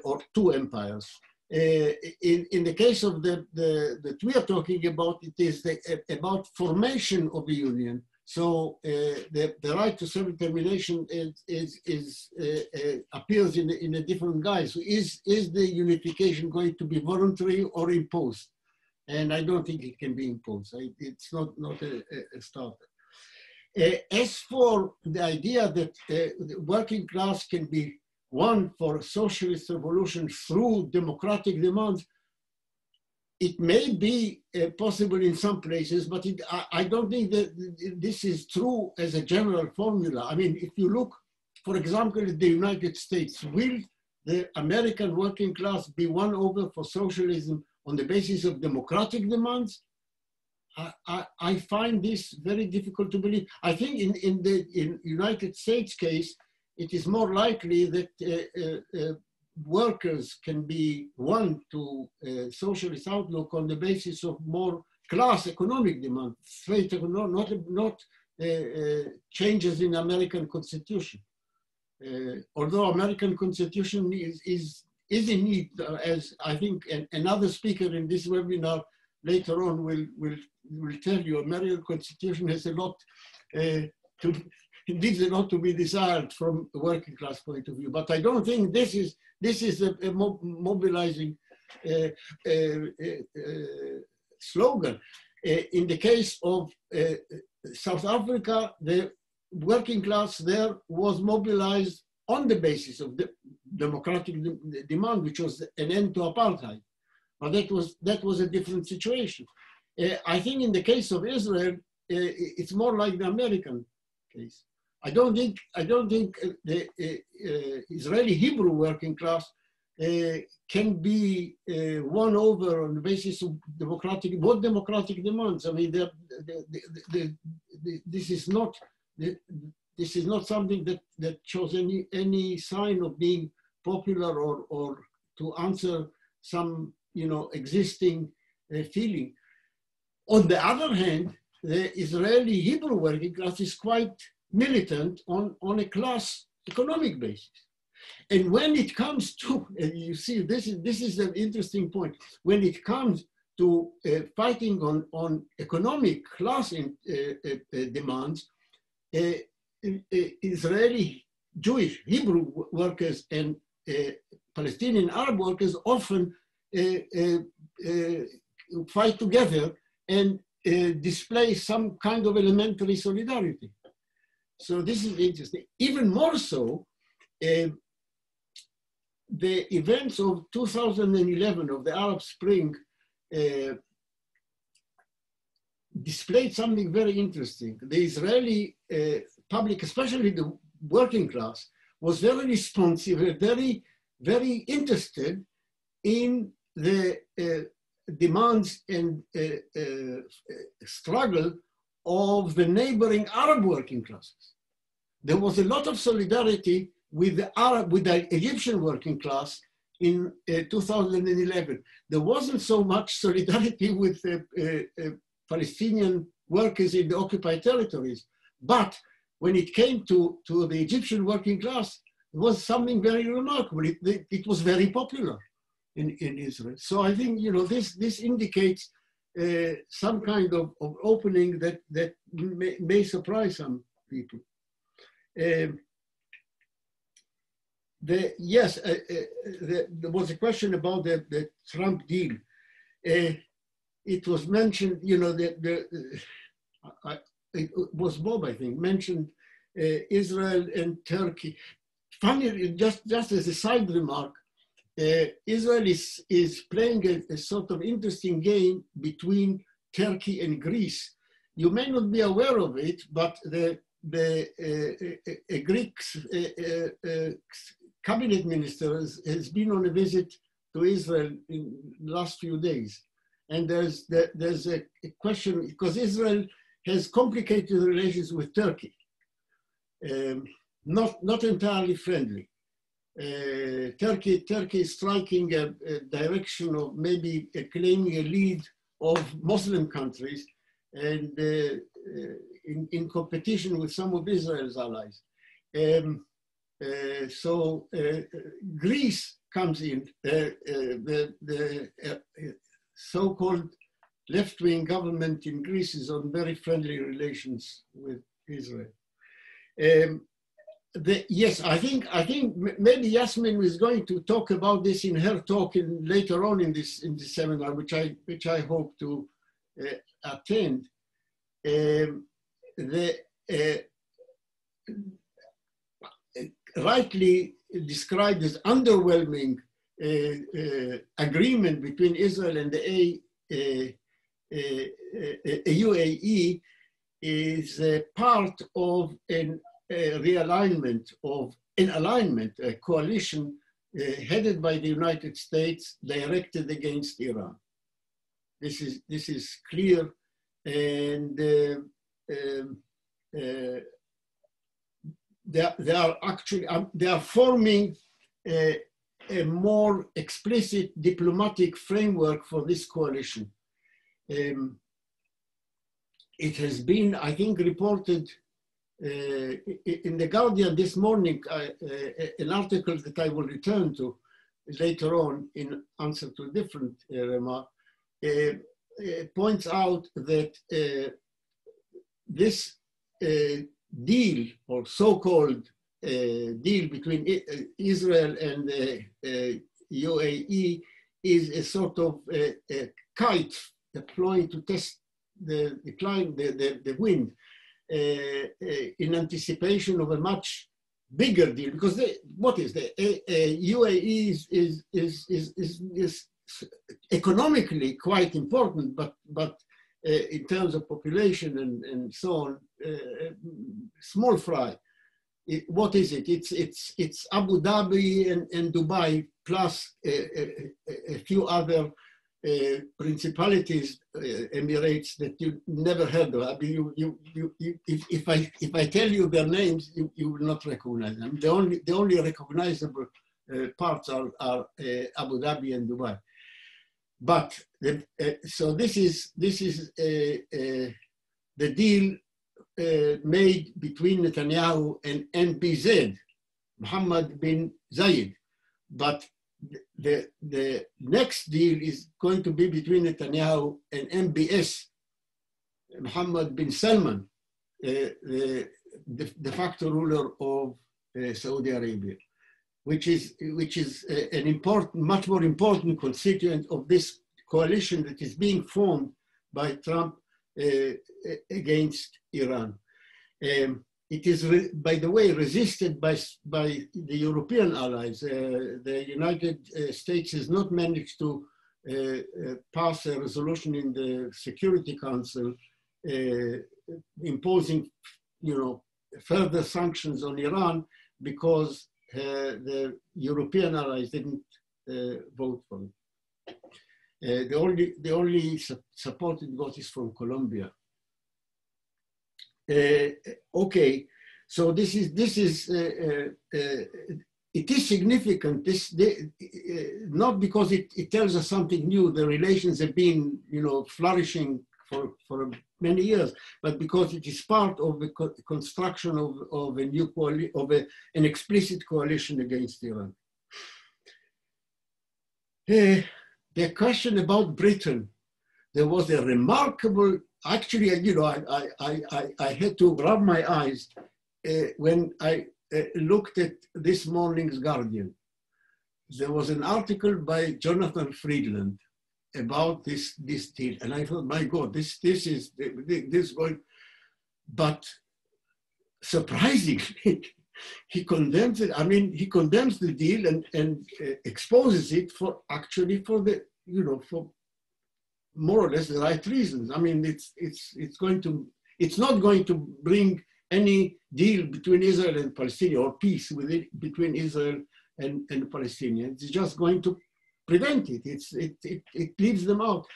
or two empires. In the case of that we are talking about, it is about formation of a union. So the right to self-determination appears in a different guise. So is the unification going to be voluntary or imposed? And I don't think it can be imposed. It's not a starter. As for the idea that the working class can be won for socialist revolution through democratic demands, it may be possible in some places, but I don't think that this is true as a general formula. I mean, if you look, for example, at the United States, will the American working class be won over for socialism on the basis of democratic demands? I find this very difficult to believe. I think in the United States case, it is more likely that workers can be won to a socialist outlook on the basis of more class economic demand, not changes in American Constitution. Although American Constitution is in need, as I think another speaker in this webinar later on will tell you, American Constitution has a lot leaves a lot to be desired from a working class point of view. But I don't think this is a mobilizing slogan. In the case of South Africa, the working class there was mobilized on the basis of the democratic demand, which was an end to apartheid. But that was a different situation. I think in the case of Israel, it's more like the American case. I don't think the Israeli Hebrew working class can be won over on the basis of democratic demands. I mean, this is not something that shows any sign of being popular or to answer existing feeling. On the other hand, the Israeli Hebrew working class is quite militant on a class economic basis. And when it comes to, you see, this is an interesting point. When it comes to fighting on economic class demands, Israeli Jewish Hebrew workers and Palestinian Arab workers often fight together and display some kind of elementary solidarity. So this is interesting. Even more so, the events of 2011 of the Arab Spring displayed something very interesting. The Israeli public, especially the working class, was very responsive, very, very interested in the demands and struggle of the neighboring Arab working classes. There was a lot of solidarity with the Egyptian working class in 2011. There wasn't so much solidarity with Palestinian workers in the occupied territories. But when it came to the Egyptian working class, it was something very remarkable. It was very popular in Israel. So I think, this indicates some kind of opening that may surprise some people. There was a question about the Trump deal. It was mentioned, it was Bob, I think, mentioned Israel and Turkey. Finally, just as a side remark, Israel is playing a sort of interesting game between Turkey and Greece. You may not be aware of it, but the Greek cabinet minister has been on a visit to Israel in the last few days. And there's a question, because Israel has complicated relations with Turkey, not entirely friendly. Turkey is striking a direction of maybe claiming a lead of Muslim countries and in competition with some of Israel's allies. So Greece comes in, the so-called left-wing government in Greece is on very friendly relations with Israel. Yes, I think maybe Yasmin is going to talk about this in her talk later on in this seminar, which I hope to attend. Rightly described as underwhelming agreement between Israel and the UAE is part of an realignment of a coalition headed by the United States directed against Iran. This is clear, and they are forming a more explicit diplomatic framework for this coalition. It has been, I think, reported in The Guardian this morning, an article that I will return to later on in answer to a different remark, points out that this deal, or so-called deal between Israel and the UAE, is a sort of a kite deploying to test the wind in anticipation of a much bigger deal. Because what is the UAE is economically quite important, but in terms of population and so on, small fry. What is it? It's Abu Dhabi and Dubai plus a few other principalities, emirates that you never heard of. I mean, if I tell you their names, you will not recognize them. The only recognizable parts are Abu Dhabi and Dubai. But so this is the deal made between Netanyahu and MBZ, Mohammed bin Zayed. But the next deal is going to be between Netanyahu and MBS, Mohammed bin Salman, the de facto ruler of Saudi Arabia, which is an important, much more important constituent of this coalition that is being formed by Trump against Iran. It is, by the way, resisted by the European allies. The United States has not managed to pass a resolution in the Security Council imposing, further sanctions on Iran because the European allies didn't vote for it. The only support it got is from Colombia. Okay, so it is significant. Not because it tells us something new. The relations have been, flourishing for many years, but because it is part of the construction of a new an explicit coalition against Iran. The question about Britain, there was a remarkable. Actually, I had to rub my eyes when I looked at this morning's Guardian. There was an article by Jonathan Friedland about this deal, and I thought, my God, this is going. But surprisingly, he condemns it. I mean, he condemns the deal and exposes it for the for more or less the right reasons. I mean, it's not going to bring any deal between Israel and Palestine or peace between Israel and Palestinians. It's just going to prevent it. It leaves them out.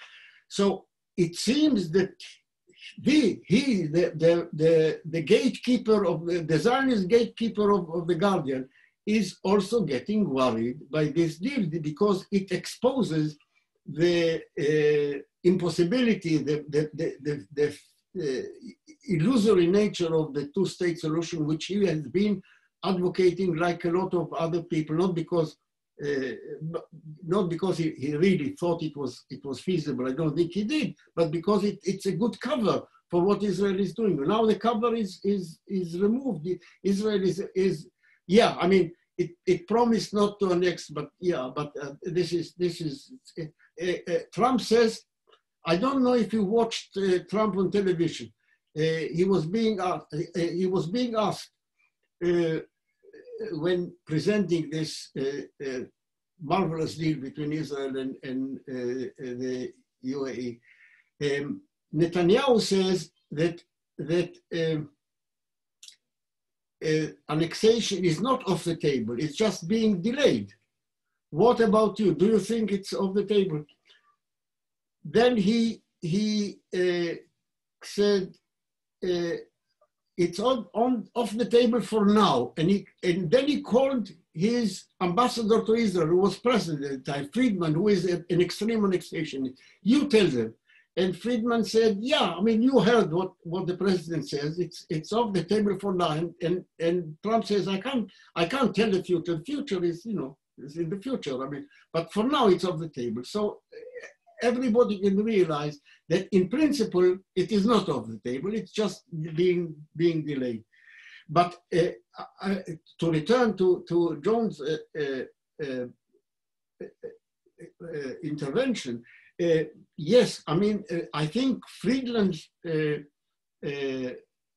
So it seems that the gatekeeper of the Zionist gatekeeper of the Guardian is also getting worried by this deal because it exposes the impossibility, the illusory nature of the two-state solution, which he has been advocating like a lot of other people, not because he really thought it was feasible. I don't think he did, but because it's a good cover for what Israel is doing. Now the cover is removed. Israel is yeah. I mean, it promised not to annex, but yeah. But this is. Trump says, I don't know if you watched Trump on television. He was being asked when presenting this marvelous deal between Israel and the UAE. Netanyahu says that annexation is not off the table. It's just being delayed. What about you? Do you think it's off the table? Then he said it's off the table for now, and then he called his ambassador to Israel, who was present at the time, Friedman, who is an extreme annexation. You tell them. And Friedman said, yeah, I mean, you heard what the president says. It's off the table for now. And Trump says, I can't tell the future. The future is, is in the future. I mean, but for now it's off the table. So everybody can realize that in principle, it is not off the table. It's just being delayed. But to return to John's intervention, yes, I mean, I think Friedland's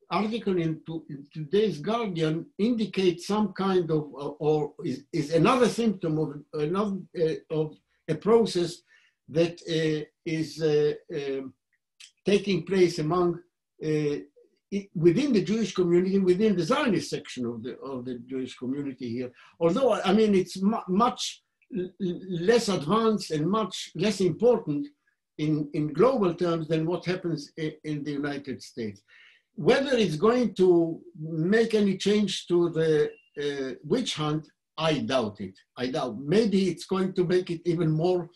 article in today's Guardian indicates some kind of, or is another symptom of a process that is taking place among within the Jewish community, within the Zionist section of the Jewish community here. Although, I mean, it's much less advanced and much less important in global terms than what happens in the United States. Whether it's going to make any change to the witch hunt, I doubt it. I doubt. Maybe it's going to make it even more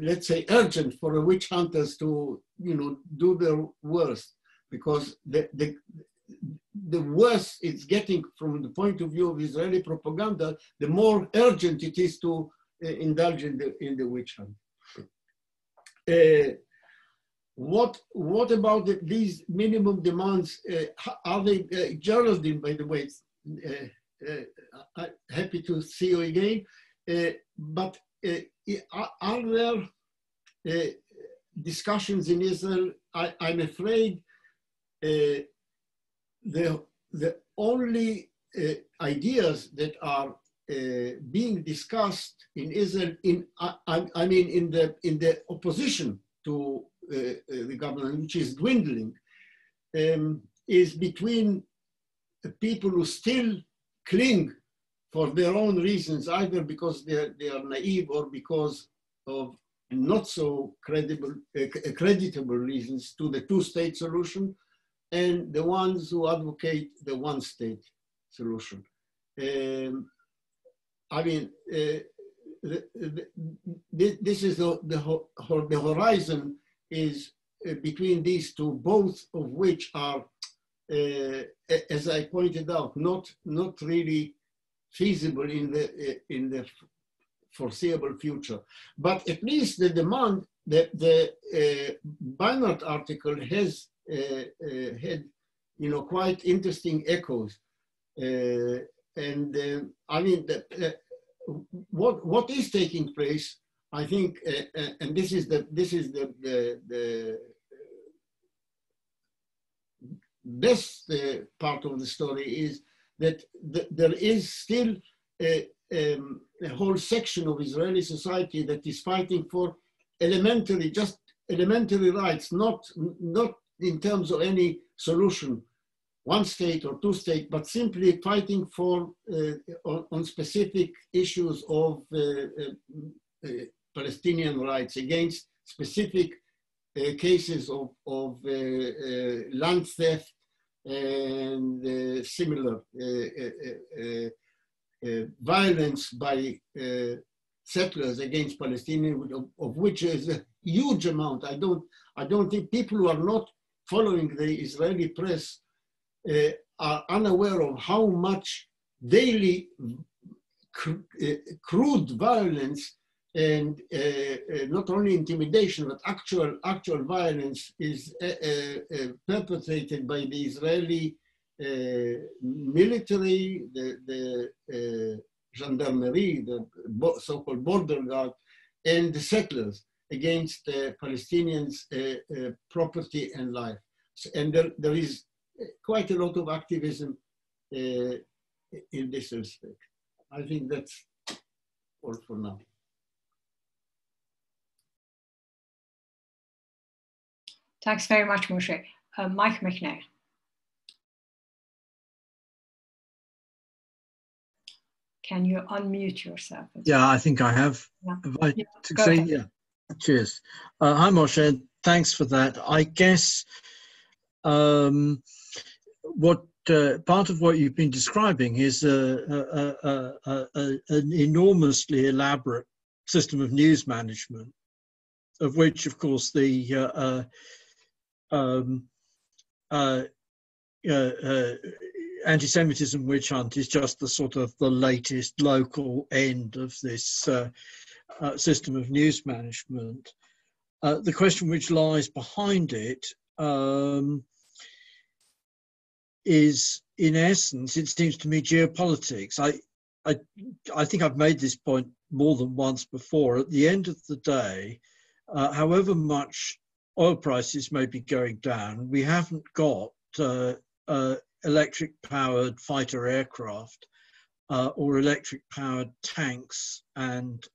let's say, urgent for the witch hunters to, do their worst, because the worse it's getting from the point of view of Israeli propaganda, the more urgent it is to indulge in the witch hunt. What about these minimum demands? Are they, Geraldine, by the way, happy to see you again, but are there discussions in Israel? I'm afraid the only ideas that are being discussed in Israel, in the opposition to the government, which is dwindling, is between people who still cling for their own reasons, either because they are naive or because of not so creditable reasons, to the two-state solution, and the ones who advocate the one-state solution. This is the horizon is between these two, both of which are, as I pointed out, not really feasible in the foreseeable future. But at least the demand that the Beinart article has had, quite interesting echoes. What is taking place, I think, and this is the best part of the story, is that there is still a whole section of Israeli society that is fighting for elementary rights, not in terms of any solution, one state or two state, but simply fighting for on specific issues of Palestinian rights, against specific cases of land theft and similar violence by settlers against Palestinians, of which is a huge amount. I don't think people who are not following the Israeli press are unaware of how much daily crude violence and not only intimidation, but actual violence is perpetrated by the Israeli military, the gendarmerie, the so-called border guard, and the settlers against Palestinians' property and life. And there is quite a lot of activism in this respect. I think that's all for now. Thanks very much, Moshé. Mike McNair. Can you unmute yourself? Yeah, I think I have. Yeah. Have I succeeded? Yeah. Cheers. Hi, Moshé. Thanks for that. I guess what part of what you've been describing is an enormously elaborate system of news management, of which, of course, the anti-Semitism witch hunt is just the sort of the latest local end of this system of news management. The question which lies behind it is, in essence, it seems to me, geopolitics. I think I've made this point more than once before. At the end of the day, however much oil prices may be going down, we haven't got electric-powered fighter aircraft or electric-powered tanks and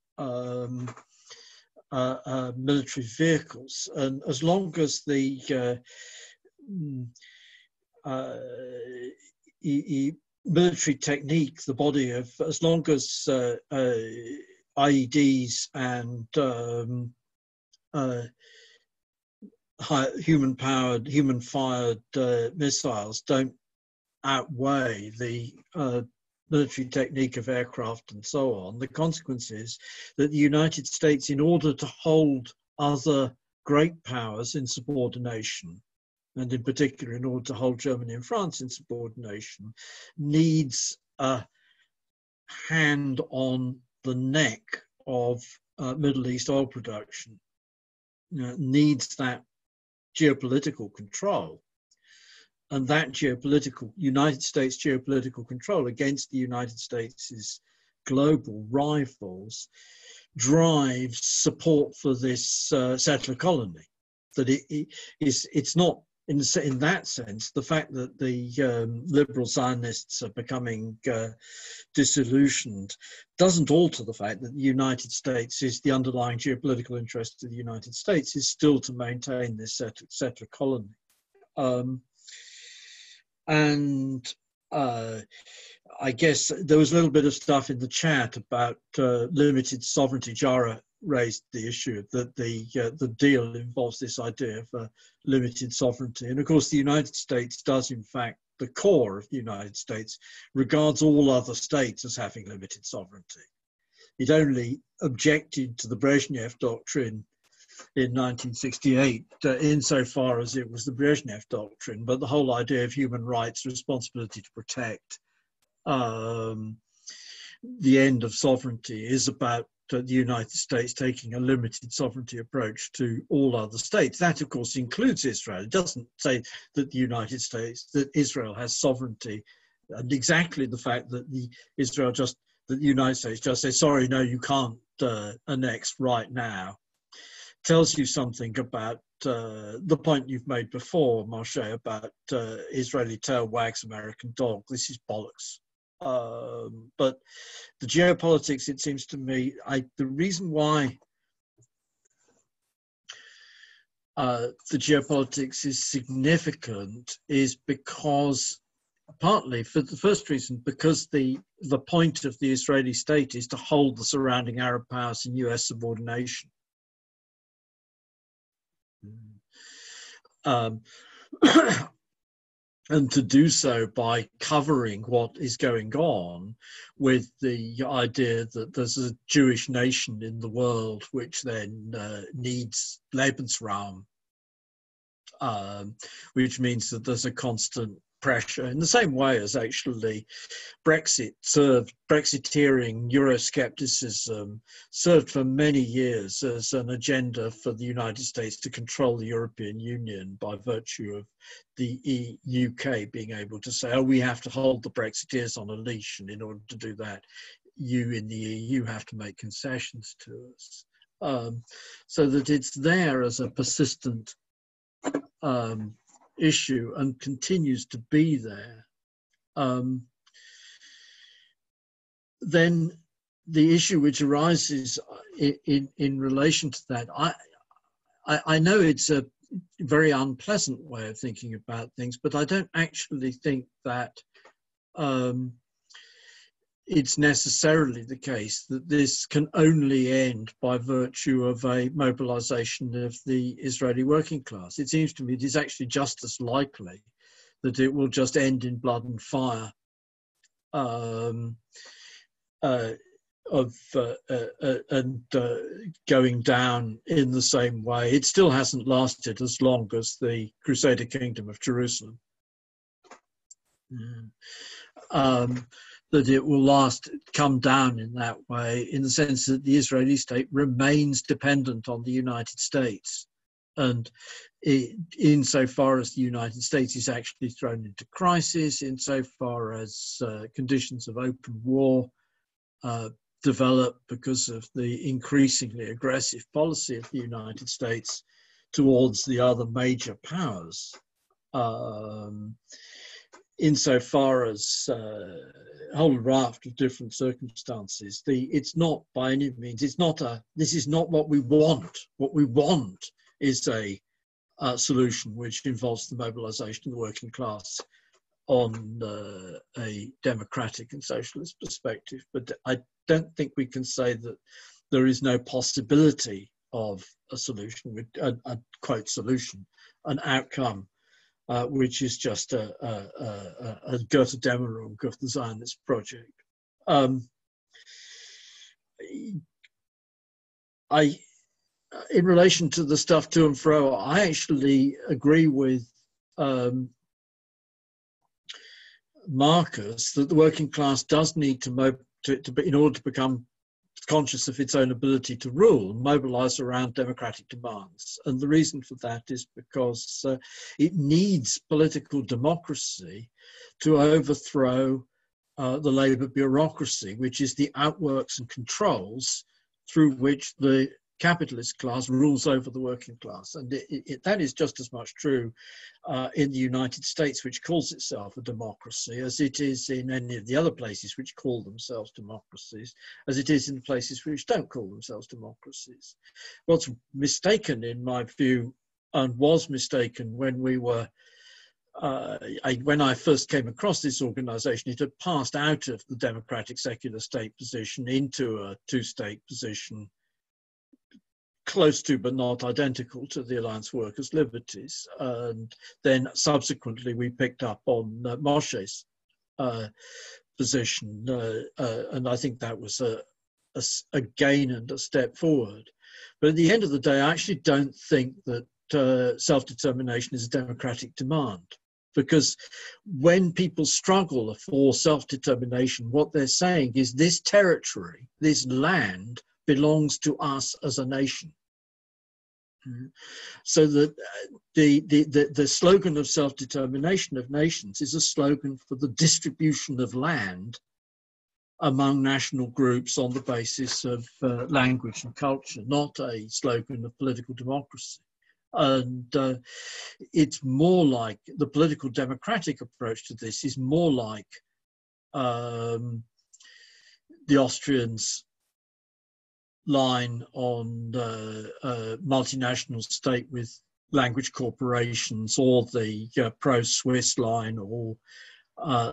military vehicles. And as long as the military technique, the body of, as long as IEDs and human-fired missiles don't outweigh the military technique of aircraft and so on, the consequence is that the United States, in order to hold other great powers in subordination, and in particular in order to hold Germany and France in subordination, needs a hand on the neck of Middle East oil production, needs that geopolitical control. And that United States geopolitical control against the United States' global rivals drives support for this settler colony. That it's not, in that sense, the fact that the liberal Zionists are becoming disillusioned doesn't alter the fact that the United States is the underlying geopolitical interest of the United States is still to maintain this settler colony. I guess there was a little bit of stuff in the chat about limited sovereignty. Jara raised the issue that the deal involves this idea of limited sovereignty. And of course, the United States does, in fact, the core of the United States regards all other states as having limited sovereignty. It only objected to the Brezhnev doctrine in 1968, insofar as it was the Brezhnev doctrine, but the whole idea of human rights, responsibility to protect, the end of sovereignty is about the United States taking a limited sovereignty approach to all other states. That, of course, includes Israel. It doesn't say that the United States, that Israel has sovereignty, and exactly the fact that the United States just says, sorry, no, you can't annex right now, tells you something about the point you've made before, Moshé, about Israeli tail wags American dog. This is bollocks. But the geopolitics, it seems to me, the reason why the geopolitics is significant is because, partly for the first reason, because the point of the Israeli state is to hold the surrounding Arab powers in US subordination. And to do so by covering what is going on with the idea that there's a Jewish nation in the world which then needs Lebensraum, which means that there's a constant pressure, in the same way as actually Brexiteering Euroscepticism served for many years as an agenda for the United States to control the European Union by virtue of the UK being able to say, oh, we have to hold the Brexiteers on a leash, and in order to do that, you in the EU have to make concessions to us. So that it's there as a persistent issue and continues to be there. Then the issue which arises in relation to that, I know it's a very unpleasant way of thinking about things, but I don't actually think that it's necessarily the case that this can only end by virtue of a mobilization of the Israeli working class. It seems to me it is actually just as likely that it will just end in blood and fire and going down in the same way. It still hasn't lasted as long as the Crusader Kingdom of Jerusalem. That it will come down in that way, in the sense that the Israeli state remains dependent on the United States. And insofar as the United States is actually thrown into crisis, insofar as conditions of open war develop because of the increasingly aggressive policy of the United States towards the other major powers, insofar as a whole raft of different circumstances, it's not by any means, this is not what we want. What we want is a solution which involves the mobilization of the working class on a democratic and socialist perspective. But I don't think we can say that there is no possibility of a solution, a quote solution, an outcome which is just a Götterdämmerung of the Zionist project. In relation to the stuff to and fro, I actually agree with Marcus that the working class does need to in order to become conscious of its own ability to rule, mobilize around democratic demands. And the reason for that is because it needs political democracy to overthrow the labour bureaucracy, which is the outworks and controls through which the capitalist class rules over the working class. And that is just as much true in the United States, which calls itself a democracy, as it is in any of the other places which call themselves democracies, as it is in places which don't call themselves democracies. What's mistaken, in my view, and was mistaken when we were when I first came across this organization, it had passed out of the democratic secular state position into a two-state position, close to but not identical to the Alliance Workers' Liberties. And then subsequently we picked up on Moshé's position, and I think that was a gain and a step forward. But at the end of the day, I actually don't think that self-determination is a democratic demand. Because when people struggle for self-determination, what they're saying is this territory, this land, belongs to us as a nation. So that the slogan of self-determination of nations is a slogan for the distribution of land among national groups on the basis of language and culture, not a slogan of political democracy. And it's more like the political democratic approach to this is more like the Austrians' line on multinational state with language corporations, or the pro-Swiss line, or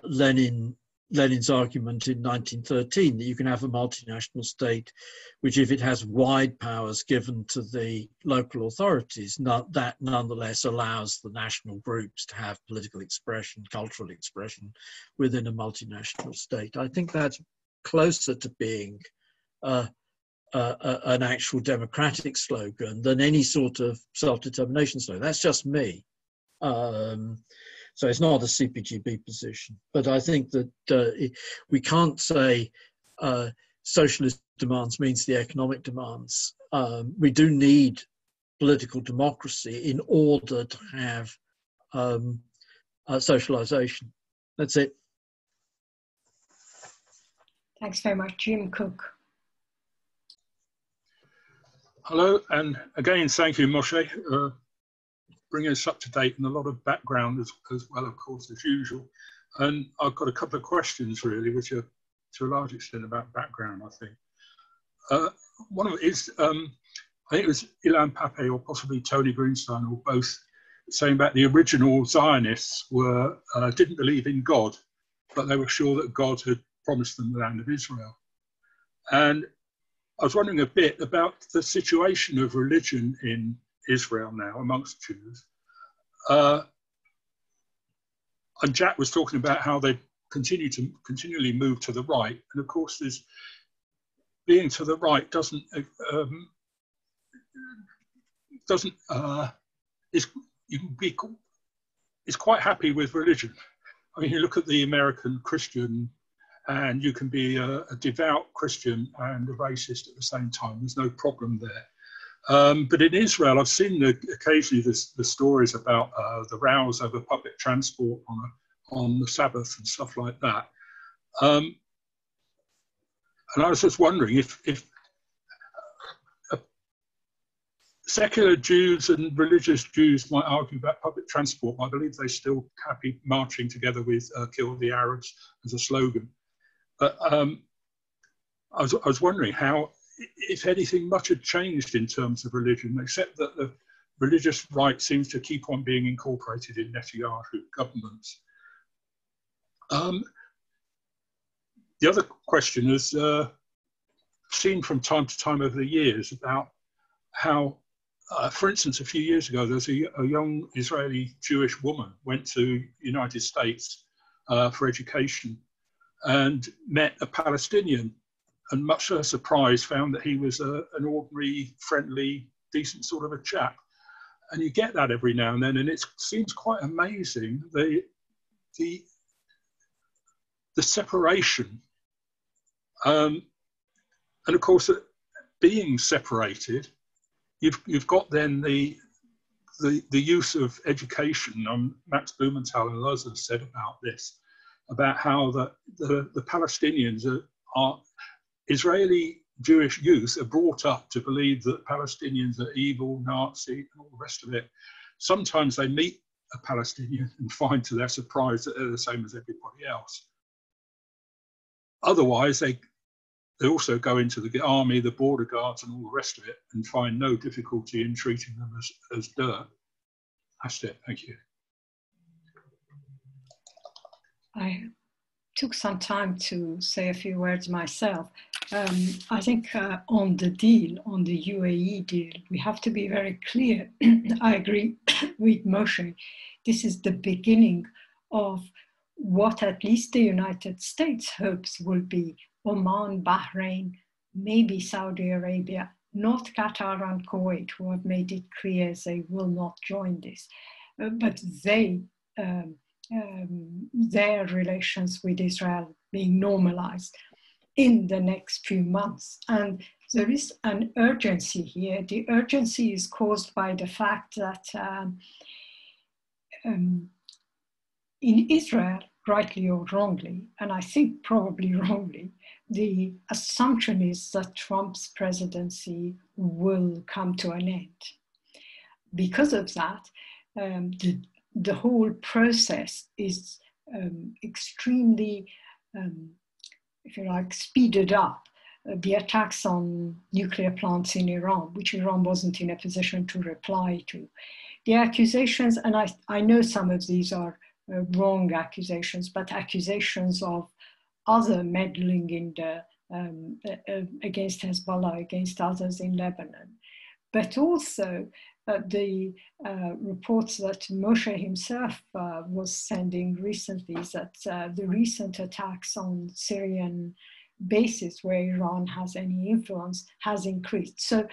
Lenin's argument in 1913 that you can have a multinational state which, if it has wide powers given to the local authorities, that nonetheless allows the national groups to have political expression, cultural expression within a multinational state. I think that's closer to being an actual democratic slogan than any sort of self-determination slogan. That's just me. So it's not a CPGB position, but I think that we can't say socialist demands means the economic demands. We do need political democracy in order to have socialization. That's it. Thanks very much, Jim Cook. Hello, and again, thank you, Moshé. Bringing us up to date and a lot of background as well, of course, as usual. And I've got a couple of questions, really, which are to a large extent about background, I think. One of it is, I think it was Ilan Pappé or possibly Tony Greenstein, or both, saying about the original Zionists didn't believe in God, but they were sure that God had promised them the land of Israel. And I was wondering a bit about the situation of religion in Israel now amongst Jews. And Jack was talking about how they continually move to the right. And of course, being to the right is quite happy with religion. I mean, you look at the American Christian, and you can be a devout Christian and a racist at the same time. There's no problem there. But in Israel, I've seen occasionally the stories about the rows over public transport on the Sabbath and stuff like that. And I was just wondering if secular Jews and religious Jews might argue about public transport. I believe they're still happy marching together with "Kill the Arabs" as a slogan. But I was wondering how, if anything, much had changed in terms of religion, except that the religious right seems to keep on being incorporated in Netanyahu governments. The other question is seen from time to time over the years about how for instance, a few years ago, there was a young Israeli Jewish woman went to United States for education and met a Palestinian, and much to her surprise found that he was an ordinary, friendly, decent sort of a chap. And you get that every now and then, and it seems quite amazing, the separation. And of course, being separated, you've got then the use of education. Max Blumenthal and others have said about this, about how the Palestinians are Israeli Jewish youth are brought up to believe that Palestinians are evil, Nazi, and all the rest of it. Sometimes they meet a Palestinian and find to their surprise that they're the same as everybody else. Otherwise, they also go into the army, the border guards, and all the rest of it, and find no difficulty in treating them as dirt. That's it. Thank you. I took some time to say a few words myself. I think on the deal, on the UAE deal, we have to be very clear. I agree with Moshé. This is the beginning of what at least the United States hopes will be Oman, Bahrain, maybe Saudi Arabia, not Qatar and Kuwait, who have made it clear they will not join this. But their relations with Israel being normalized in the next few months. And there is an urgency here. The urgency is caused by the fact that in Israel, rightly or wrongly, and I think probably wrongly, the assumption is that Trump's presidency will come to an end. Because of that, the whole process is extremely, if you like, speeded up. The attacks on nuclear plants in Iran, which Iran wasn't in a position to reply to. The accusations, and I know some of these are wrong accusations, but accusations of other meddling in the, against Hezbollah, against others in Lebanon. But also the reports that Moshé himself was sending recently, that the recent attacks on Syrian bases where Iran has any influence has increased. So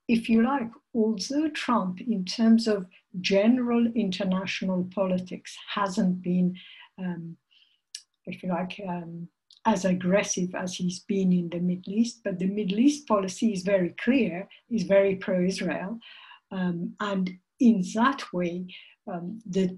if you like, although Trump in terms of general international politics hasn't been, if you like, as aggressive as he's been in the Middle East, but the Middle East policy is very clear, is very pro-Israel. And in that way, the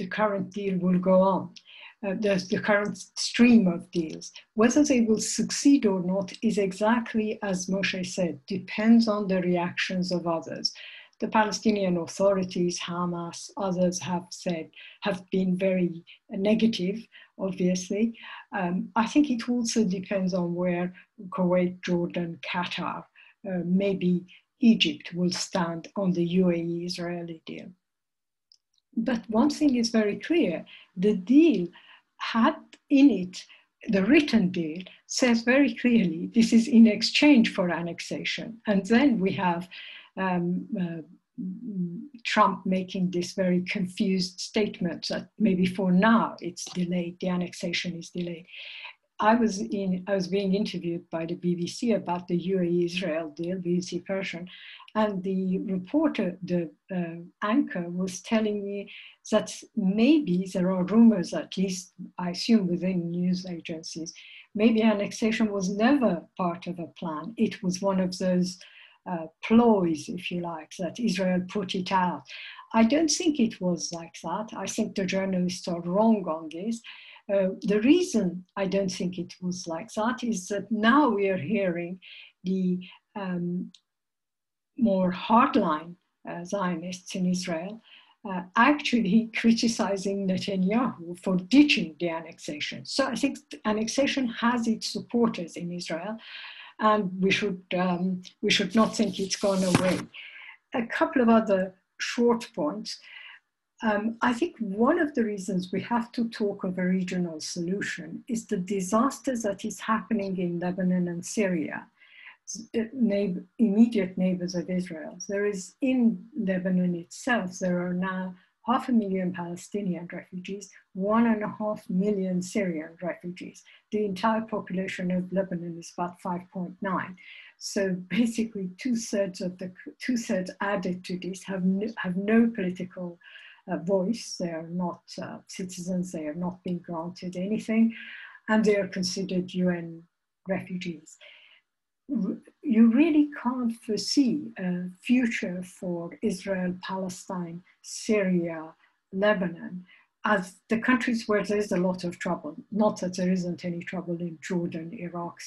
current deal will go on. The current stream of deals. Whether they will succeed or not is exactly as Moshé said, depends on the reactions of others. The Palestinian authorities, Hamas, others have been very negative, obviously. I think it also depends on where Kuwait, Jordan, Qatar, maybe Egypt will stand on the UAE-Israeli deal. But one thing is very clear, the deal had in it, the written deal says very clearly, this is in exchange for annexation. And then we have Trump making this very confused statement that maybe for now it's delayed, the annexation is delayed. I was being interviewed by the BBC about the UAE-Israel deal, BBC Persian, and the reporter, the anchor, was telling me that maybe there are rumors, at least I assume within news agencies, maybe annexation was never part of a plan. It was one of those ploys, if you like, that Israel put it out. I don't think it was like that. I think the journalists are wrong on this. The reason I don't think it was like that is that now we are hearing the more hardline Zionists in Israel actually criticizing Netanyahu for ditching the annexation. So I think annexation has its supporters in Israel, and we should not think it's gone away. A couple of other short points. I think one of the reasons we have to talk of a regional solution is the disaster that is happening in Lebanon and Syria. immediate neighbors of Israel. There is in Lebanon itself, there are now 500,000 Palestinian refugees, 1.5 million Syrian refugees. The entire population of Lebanon is about 5.9. So basically two-thirds added to this have no political voice. They are not citizens, they have not been granted anything, and they are considered UN refugees. You really can't foresee a future for Israel, Palestine, Syria, Lebanon, as the countries where there's a lot of trouble. Not that there isn't any trouble in Jordan, Iraq,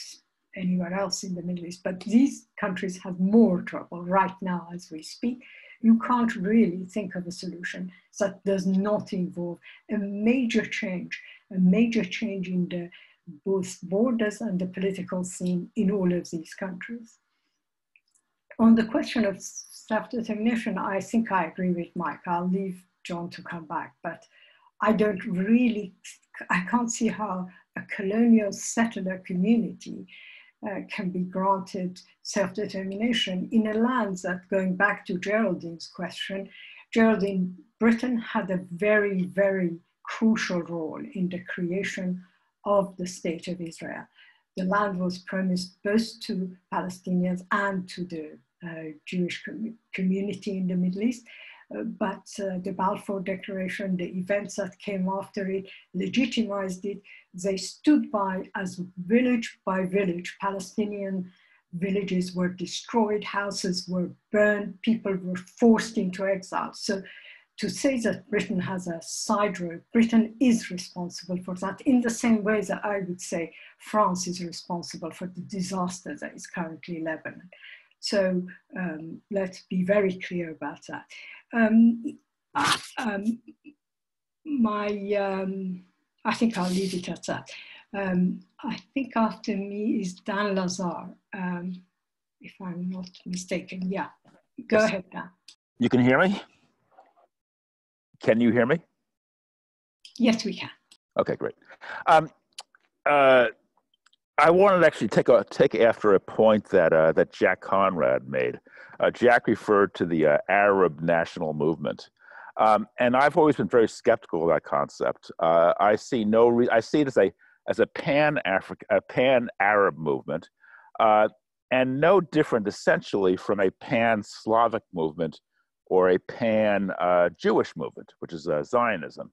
anywhere else in the Middle East, but these countries have more trouble right now as we speak. You can't really think of a solution that does not involve a major change in the both borders and the political scene in all of these countries. On the question of self-determination, I think I agree with Mike. I'll leave John to come back, but I can't see how a colonial settler community can be granted self-determination in a land that, going back to Geraldine's question, Britain had a very, very crucial role in the creation of the State of Israel. The land was promised both to Palestinians and to the Jewish community in the Middle East, but the Balfour Declaration, the events that came after it, legitimized it. They stood by as village by village, Palestinian villages were destroyed, houses were burned, people were forced into exile. So to say that Britain has a side road, Britain is responsible for that in the same way that I would say France is responsible for the disaster that is currently Lebanon. So let's be very clear about that. I think I'll leave it at that. I think after me is Dan Lazar, if I'm not mistaken. Yeah, go ahead, Dan. You can hear me? Can you hear me? Yes, we can. Okay, great. I wanted to actually take after a point that Jack Conrad made. Jack referred to the Arab national movement, and I've always been very skeptical of that concept. I see it as a pan-Arab movement, and no different essentially from a pan-Slavic movement or a pan-Jewish movement, which is Zionism.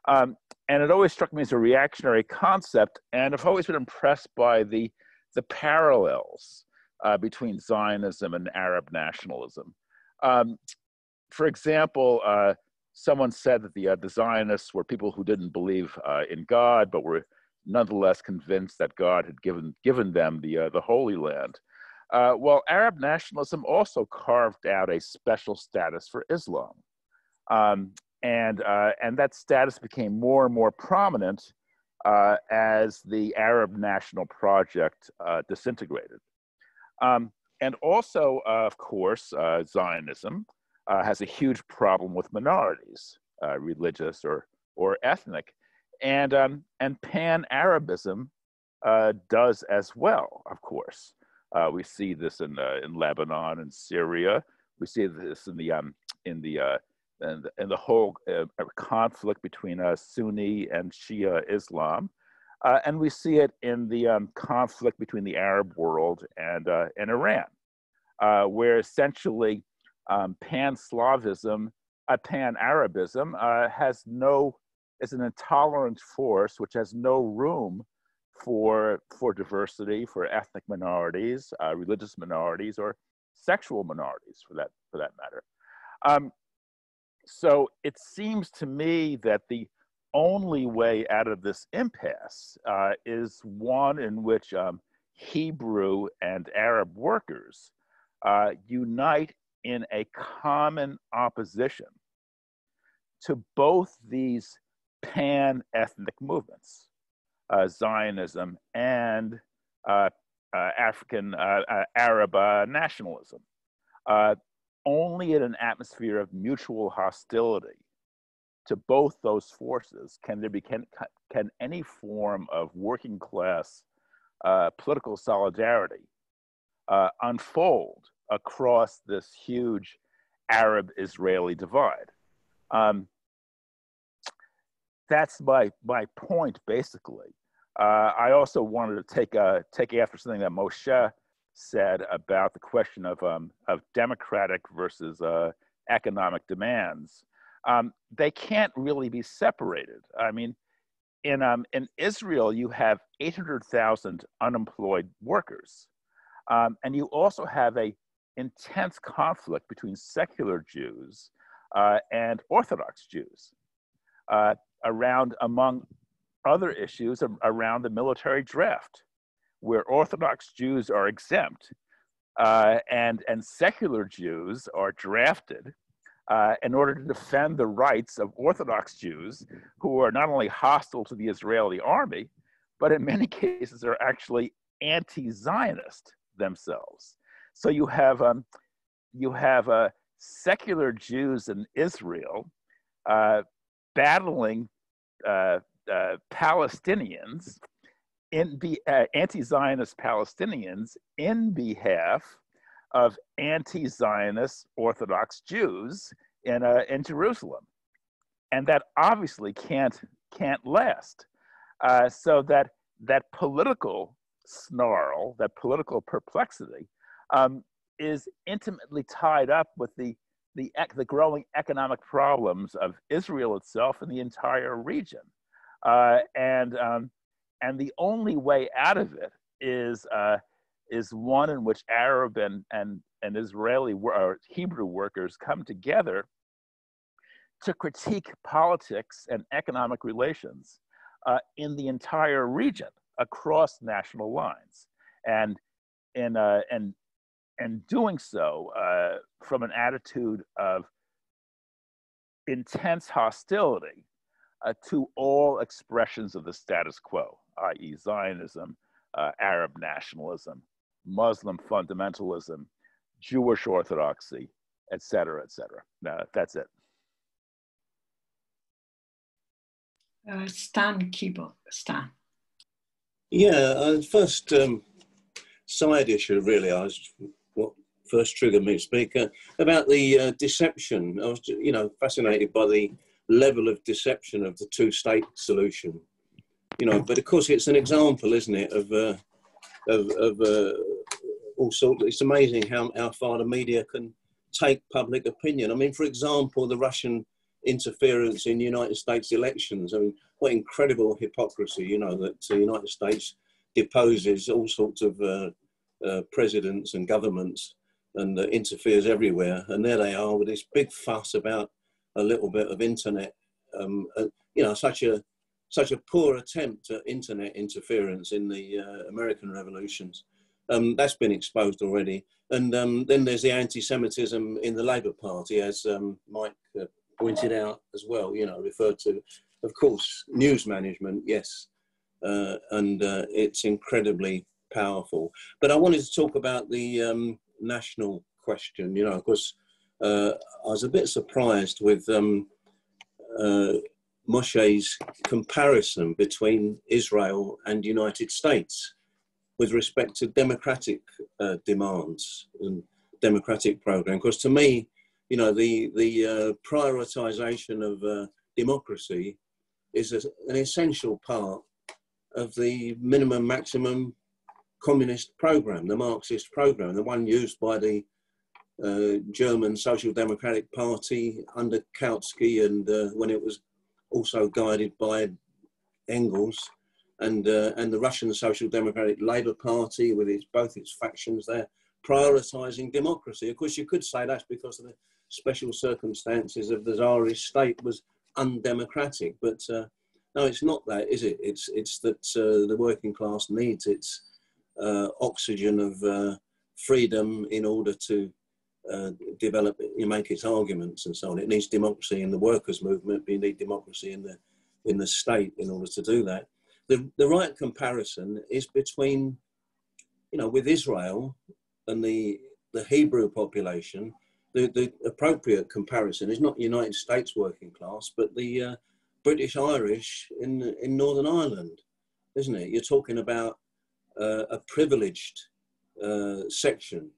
And it always struck me as a reactionary concept, and I've always been impressed by the parallels between Zionism and Arab nationalism. For example, someone said that the Zionists were people who didn't believe in God, but were nonetheless convinced that God had given them the Holy Land. Well, Arab nationalism also carved out a special status for Islam. And that status became more and more prominent as the Arab national project disintegrated. And also, of course, Zionism has a huge problem with minorities, religious or ethnic. And pan-Arabism does as well, of course. We see this in Lebanon and Syria. We see this in the whole conflict between Sunni and Shia Islam, and we see it in the conflict between the Arab world and Iran, where essentially pan-Slavism, pan-Arabism is an intolerant force which has no room for diversity, for ethnic minorities, religious minorities, or sexual minorities, for that matter. So it seems to me that the only way out of this impasse is one in which Hebrew and Arab workers unite in a common opposition to both these pan-ethnic movements, Zionism and African Arab nationalism. Only in an atmosphere of mutual hostility to both those forces can any form of working class political solidarity unfold across this huge Arab-Israeli divide. That's my point, basically. I also wanted to take after something that Moshé said about the question of democratic versus economic demands. They can't really be separated. I mean, in Israel, you have 800,000 unemployed workers, and you also have a intense conflict between secular Jews and Orthodox Jews around, among other issues, around the military draft, where Orthodox Jews are exempt and secular Jews are drafted in order to defend the rights of Orthodox Jews who are not only hostile to the Israeli army, but in many cases are actually anti-Zionist themselves. So you have secular Jews in Israel battling Palestinians, anti-Zionist Palestinians in behalf of anti-Zionist Orthodox Jews in Jerusalem, and that obviously can't last. So that political snarl, that political perplexity, is intimately tied up with the growing economic problems of Israel itself and the entire region, and the only way out of it is one in which Arab and Israeli or Hebrew workers come together to critique politics and economic relations in the entire region across national lines, and doing so from an attitude of intense hostility to all expressions of the status quo, i.e. Zionism, Arab nationalism, Muslim fundamentalism, Jewish orthodoxy, et cetera, et cetera. That's it. Stan Keeble. Stan. Yeah, first side issue really, what first triggered me to speak about the deception. I was, fascinated by the level of deception of the two-state solution. But of course it's an example, isn't it, of all sorts. It's amazing how far the media can take public opinion. I mean, for example, the Russian interference in United States elections. I mean, what incredible hypocrisy, that the United States deposes all sorts of presidents and governments and interferes everywhere. And there they are with this big fuss about a little bit of internet, such a poor attempt at internet interference in the American revolutions. That's been exposed already. And then there's the anti-Semitism in the Labour Party, as Mike pointed out as well, referred to, of course, news management, yes. And it's incredibly powerful. But I wanted to talk about the national question, because I was a bit surprised with Moshé's comparison between Israel and United States with respect to democratic demands and democratic program. Because to me, the prioritization of democracy is an essential part of the minimum maximum communist program, the Marxist program, the one used by the German Social Democratic Party under Kautsky, and when it was also guided by Engels, and the Russian Social Democratic Labour Party with both its factions there, prioritising democracy. Of course, you could say that's because of the special circumstances of the Tsarist state was undemocratic, but no, it's not that, is it? It's that the working class needs its oxygen of freedom in order to develop it, make its arguments and so on. It needs democracy in the workers' movement, but you need democracy in the state in order to do that. The right comparison is between, with Israel and the Hebrew population. The appropriate comparison is not the United States working class, but the British Irish in Northern Ireland, isn't it? You're talking about a privileged section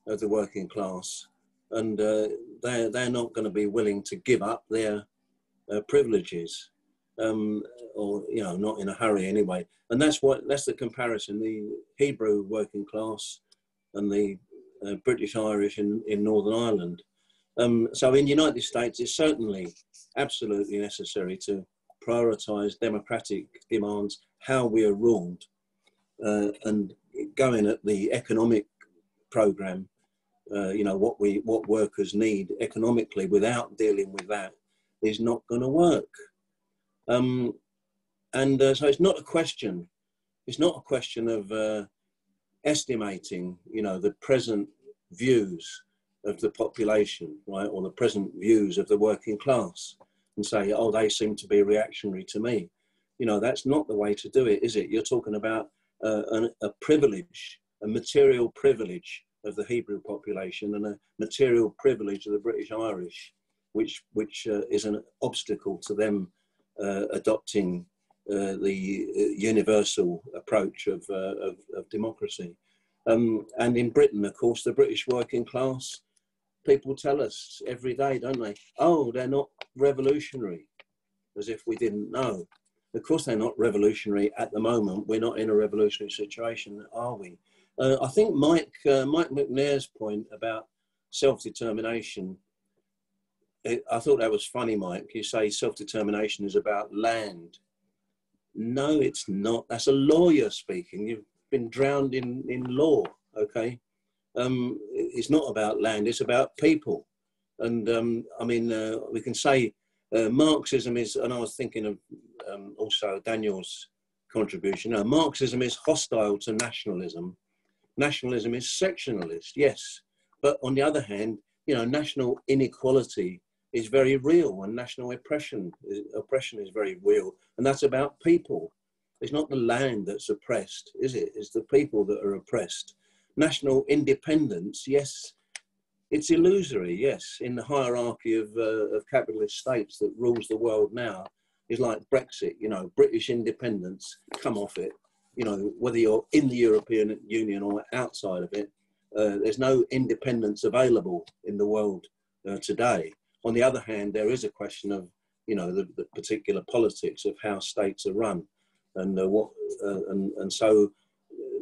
of the working class, and they're not going to be willing to give up their privileges, or not in a hurry anyway. And that's the comparison: the Hebrew working class and the British Irish in Northern Ireland. So in the United States, it's certainly absolutely necessary to prioritise democratic demands, how we are ruled, and going at the economic programme. What workers need economically without dealing with that is not going to work. So it's not a question. It's not a question of estimating, the present views of the population, right, or the present views of the working class, and say, oh, they seem to be reactionary to me. That's not the way to do it, is it? You're talking about a privilege, a material privilege of the Hebrew population and a material privilege of the British Irish, which is an obstacle to them adopting the universal approach of democracy. And in Britain, of course, the British working class, people tell us every day, don't they? Oh, they're not revolutionary, as if we didn't know. Of course, they're not revolutionary at the moment. We're not in a revolutionary situation, are we? I think Mike McNair's point about self-determination, I thought that was funny, Mike. You say self-determination is about land. No, it's not. That's a lawyer speaking. You've been drowned in law, okay? It's not about land, it's about people. And we can say Marxism is, and I was thinking of also Daniel's contribution. No, Marxism is hostile to nationalism. Nationalism is sectionalist, yes. But on the other hand, national inequality is very real, and national oppression is very real. And that's about people. It's not the land that's oppressed, is it? It's the people that are oppressed. National independence, yes, it's illusory, yes, in the hierarchy of capitalist states that rules the world now. Is like Brexit, British independence, come off it. Whether you're in the European Union or outside of it, there's no independence available in the world today. On the other hand, there is a question of, the particular politics of how states are run, and so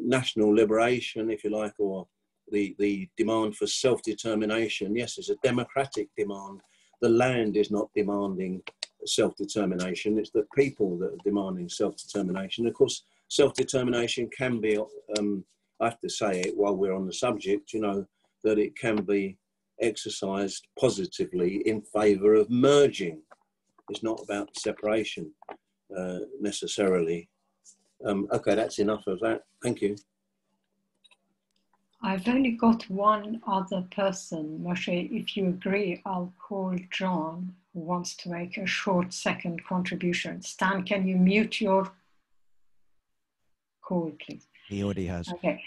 national liberation, if you like, or the demand for self-determination, yes, it's a democratic demand. The land is not demanding self-determination, it's the people that are demanding self-determination. Of course, self-determination can be, I have to say it while we're on the subject, that it can be exercised positively in favour of merging. It's not about separation necessarily. Okay, that's enough of that. Thank you. I've only got one other person. Moshé, if you agree, I'll call John, who wants to make a short second contribution. Stan, can you mute your call, please? He already has. Okay.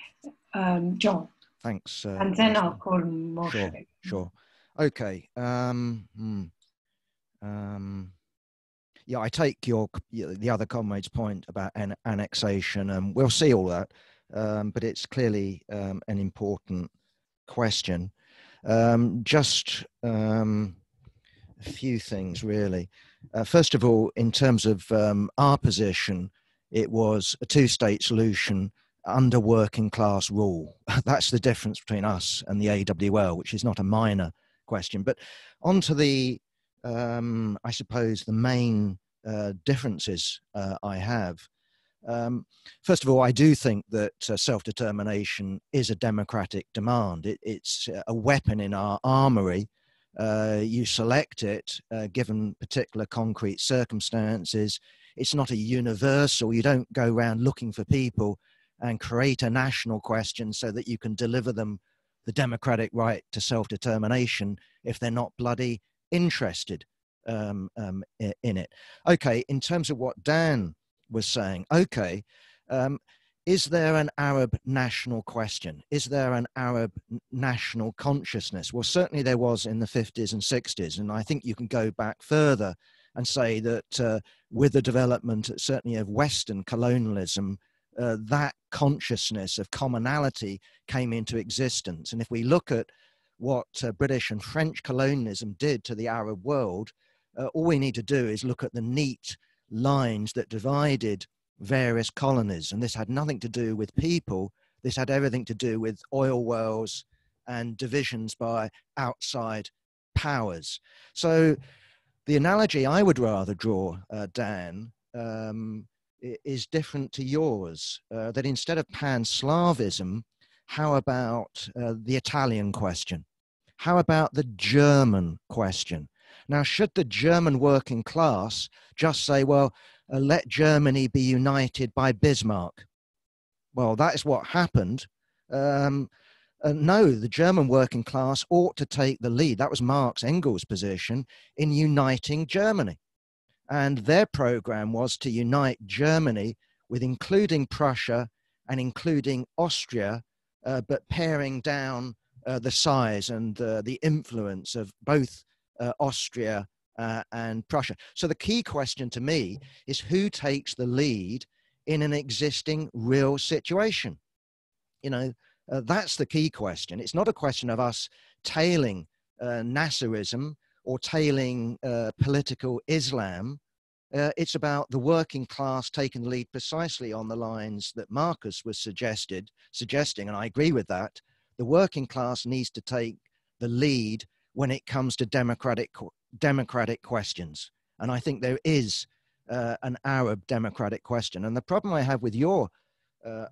John. Thanks. And then I'll call Moshé. Sure. Okay. Yeah, I take the other comrade's point about annexation, and we'll see all that. But it's clearly an important question. Just a few things, really. First of all, in terms of our position, it was a two-state solution under working class rule. That's the difference between us and the AWL, which is not a minor question. But on to the, I suppose, the main differences I have. First of all, I do think that self-determination is a democratic demand. It's a weapon in our armory. You select it given particular concrete circumstances. It's not a universal. You don't go around looking for people and create a national question so that you can deliver them the democratic right to self-determination if they're not bloody interested in it. Okay, in terms of what Dan was saying, okay, is there an Arab national question? Is there an Arab national consciousness? Well, certainly there was in the 50s and 60s, and I think you can go back further and say that with the development certainly of Western colonialism, that consciousness of commonality came into existence. And if we look at what British and French colonialism did to the Arab world, all we need to do is look at the neat lines that divided various colonies. And this had nothing to do with people. This had everything to do with oil wells and divisions by outside powers. So the analogy I would rather draw, Dan, is different to yours, that instead of pan-Slavism, how about the Italian question? How about the German question? Now, should the German working class just say, well, let Germany be united by Bismarck? Well, that is what happened. No, the German working class ought to take the lead. That was Marx Engels' position in uniting Germany. And their program was to unite Germany with including Prussia and including Austria, but paring down the size and the influence of both Austria and Prussia. So the key question to me is who takes the lead in an existing real situation? You know, that's the key question. It's not a question of us tailing Nasserism or tailing political Islam. It's about the working class taking the lead precisely on the lines that Marcus was suggesting, and I agree with that. The working class needs to take the lead when it comes to democratic questions. And I think there is an Arab democratic question. And the problem I have with your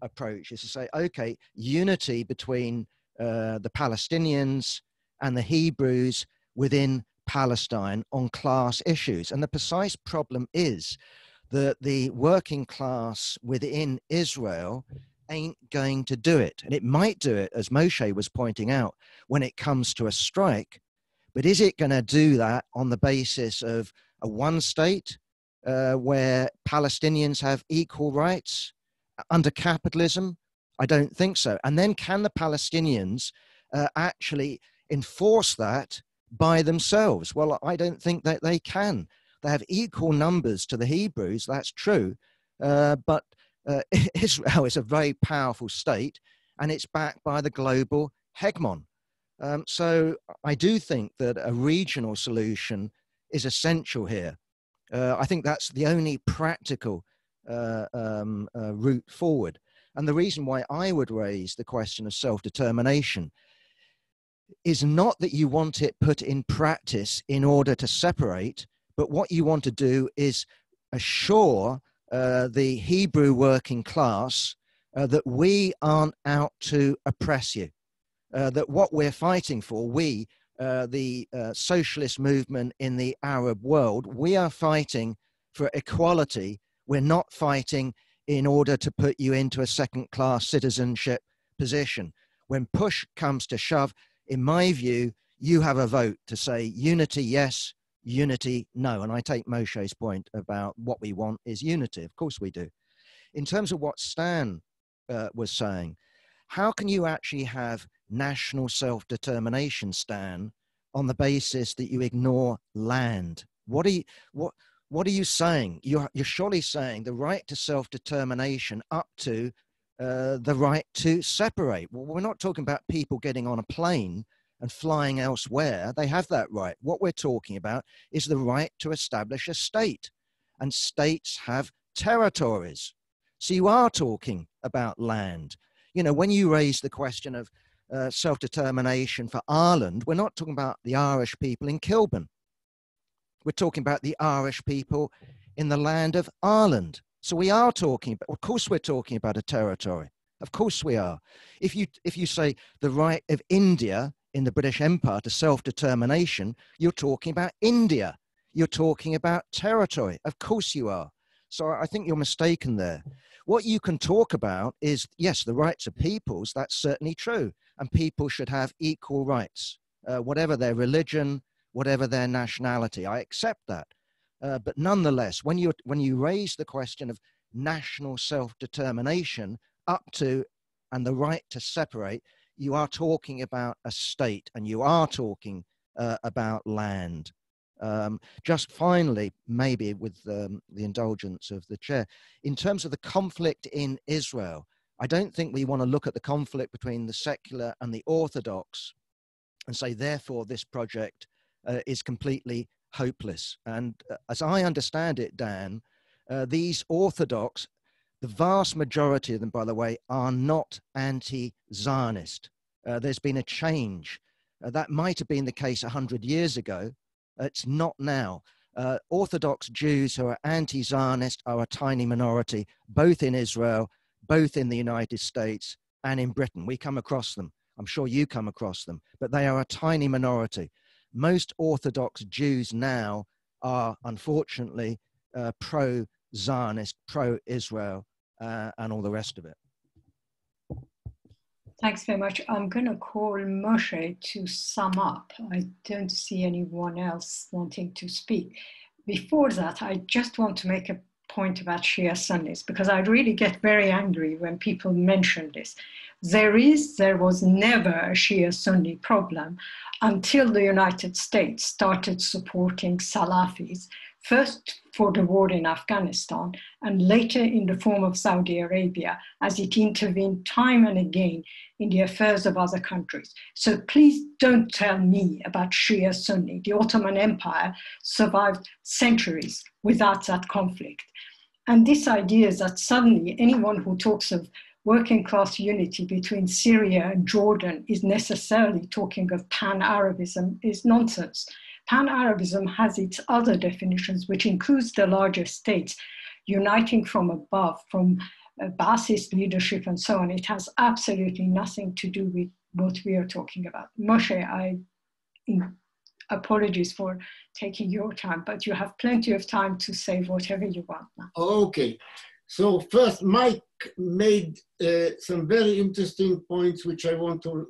approach is to say, okay, unity between the Palestinians and the Hebrews within Palestine on class issues. And the precise problem is that the working class within Israel ain't going to do it. And it might do it, as Moshé was pointing out, when it comes to a strike. But is it going to do that on the basis of a one state where Palestinians have equal rights under capitalism? I don't think so. And then can the Palestinians actually enforce that by themselves? Well, I don't think that they can. They have equal numbers to the Hebrews, that's true, but Israel is a very powerful state and it's backed by the global hegemon. So I do think that a regional solution is essential here. I think that's the only practical route forward. And the reason why I would raise the question of self-determination is not that you want it put in practice in order to separate, but what you want to do is assure the Hebrew working class that we aren't out to oppress you, that what we're fighting for, we, the socialist movement in the Arab world, we are fighting for equality. We're not fighting in order to put you into a second-class citizenship position. When push comes to shove, in my view, you have a vote to say unity, yes, unity, no. And I take Moshé's point about what we want is unity. Of course we do. In terms of what Stan was saying, how can you actually have national self-determination, Stan, on the basis that you ignore land? What are you saying? You're surely saying the right to self-determination up to the right to separate. Well, we're not talking about people getting on a plane and flying elsewhere. They have that right. What we're talking about is the right to establish a state. And states have territories. So you are talking about land. You know, when you raise the question of self-determination for Ireland, we're not talking about the Irish people in Kilburn. We're talking about the Irish people in the land of Ireland. So we are talking, of course we're talking about a territory. Of course we are. If you say the right of India in the British Empire to self-determination, you're talking about India. You're talking about territory. Of course you are. So I think you're mistaken there. What you can talk about is, yes, the rights of peoples, that's certainly true. And people should have equal rights, whatever their religion, whatever their nationality. I accept that. But nonetheless, when you raise the question of national self-determination up to and the right to separate, you are talking about a state and you are talking about land. Just finally, maybe with the indulgence of the chair, in terms of the conflict in Israel, I don't think we want to look at the conflict between the secular and the Orthodox and say, therefore, this project is completely hopeless. And as I understand it, Dan, these Orthodox, the vast majority of them, by the way, are not anti-Zionist. There's been a change. That might have been the case 100 years ago. It's not now. Orthodox Jews who are anti-Zionist are a tiny minority, both in Israel, both in the United States and in Britain. We come across them. I'm sure you come across them, but they are a tiny minority. Most Orthodox Jews now are, unfortunately, pro-Zionist, pro-Israel, and all the rest of it. Thanks very much. I'm going to call Moshé to sum up. I don't see anyone else wanting to speak. Before that, I just want to make a point about Shia Sunnis, because I really get very angry when people mention this. There was never a Shia Sunni problem until the United States started supporting Salafis, first for the war in Afghanistan and later in the form of Saudi Arabia, as it intervened time and again in the affairs of other countries. So please don't tell me about Shia Sunni. The Ottoman Empire survived centuries without that conflict. And this idea is that suddenly anyone who talks of working class unity between Syria and Jordan is necessarily talking of pan-Arabism is nonsense. Pan-Arabism has its other definitions, which includes the larger states uniting from above, from Ba'athist leadership and so on. It has absolutely nothing to do with what we are talking about. Moshé, apologies for taking your time, but you have plenty of time to say whatever you want now. Okay. So first, Mike made some very interesting points which I want to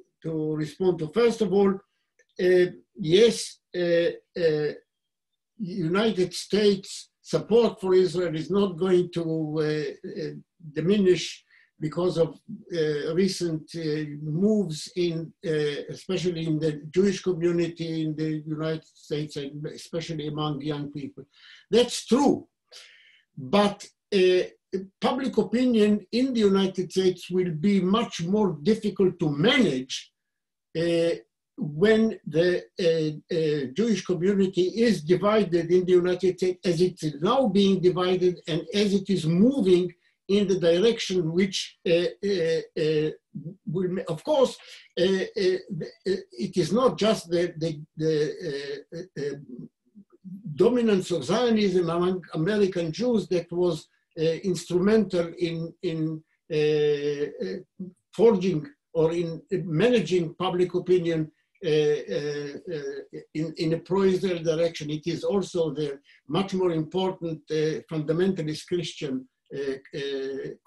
respond to. First of all, yes, United States support for Israel is not going to diminish because of recent moves in, especially in the Jewish community in the United States, and especially among young people. That's true, but public opinion in the United States will be much more difficult to manage when the Jewish community is divided in the United States, as it is now being divided and as it is moving in the direction which will, of course, it is not just the dominance of Zionism among American Jews that was instrumental in forging or in managing public opinion in a pro-Israel direction. It is also the much more important fundamentalist Christian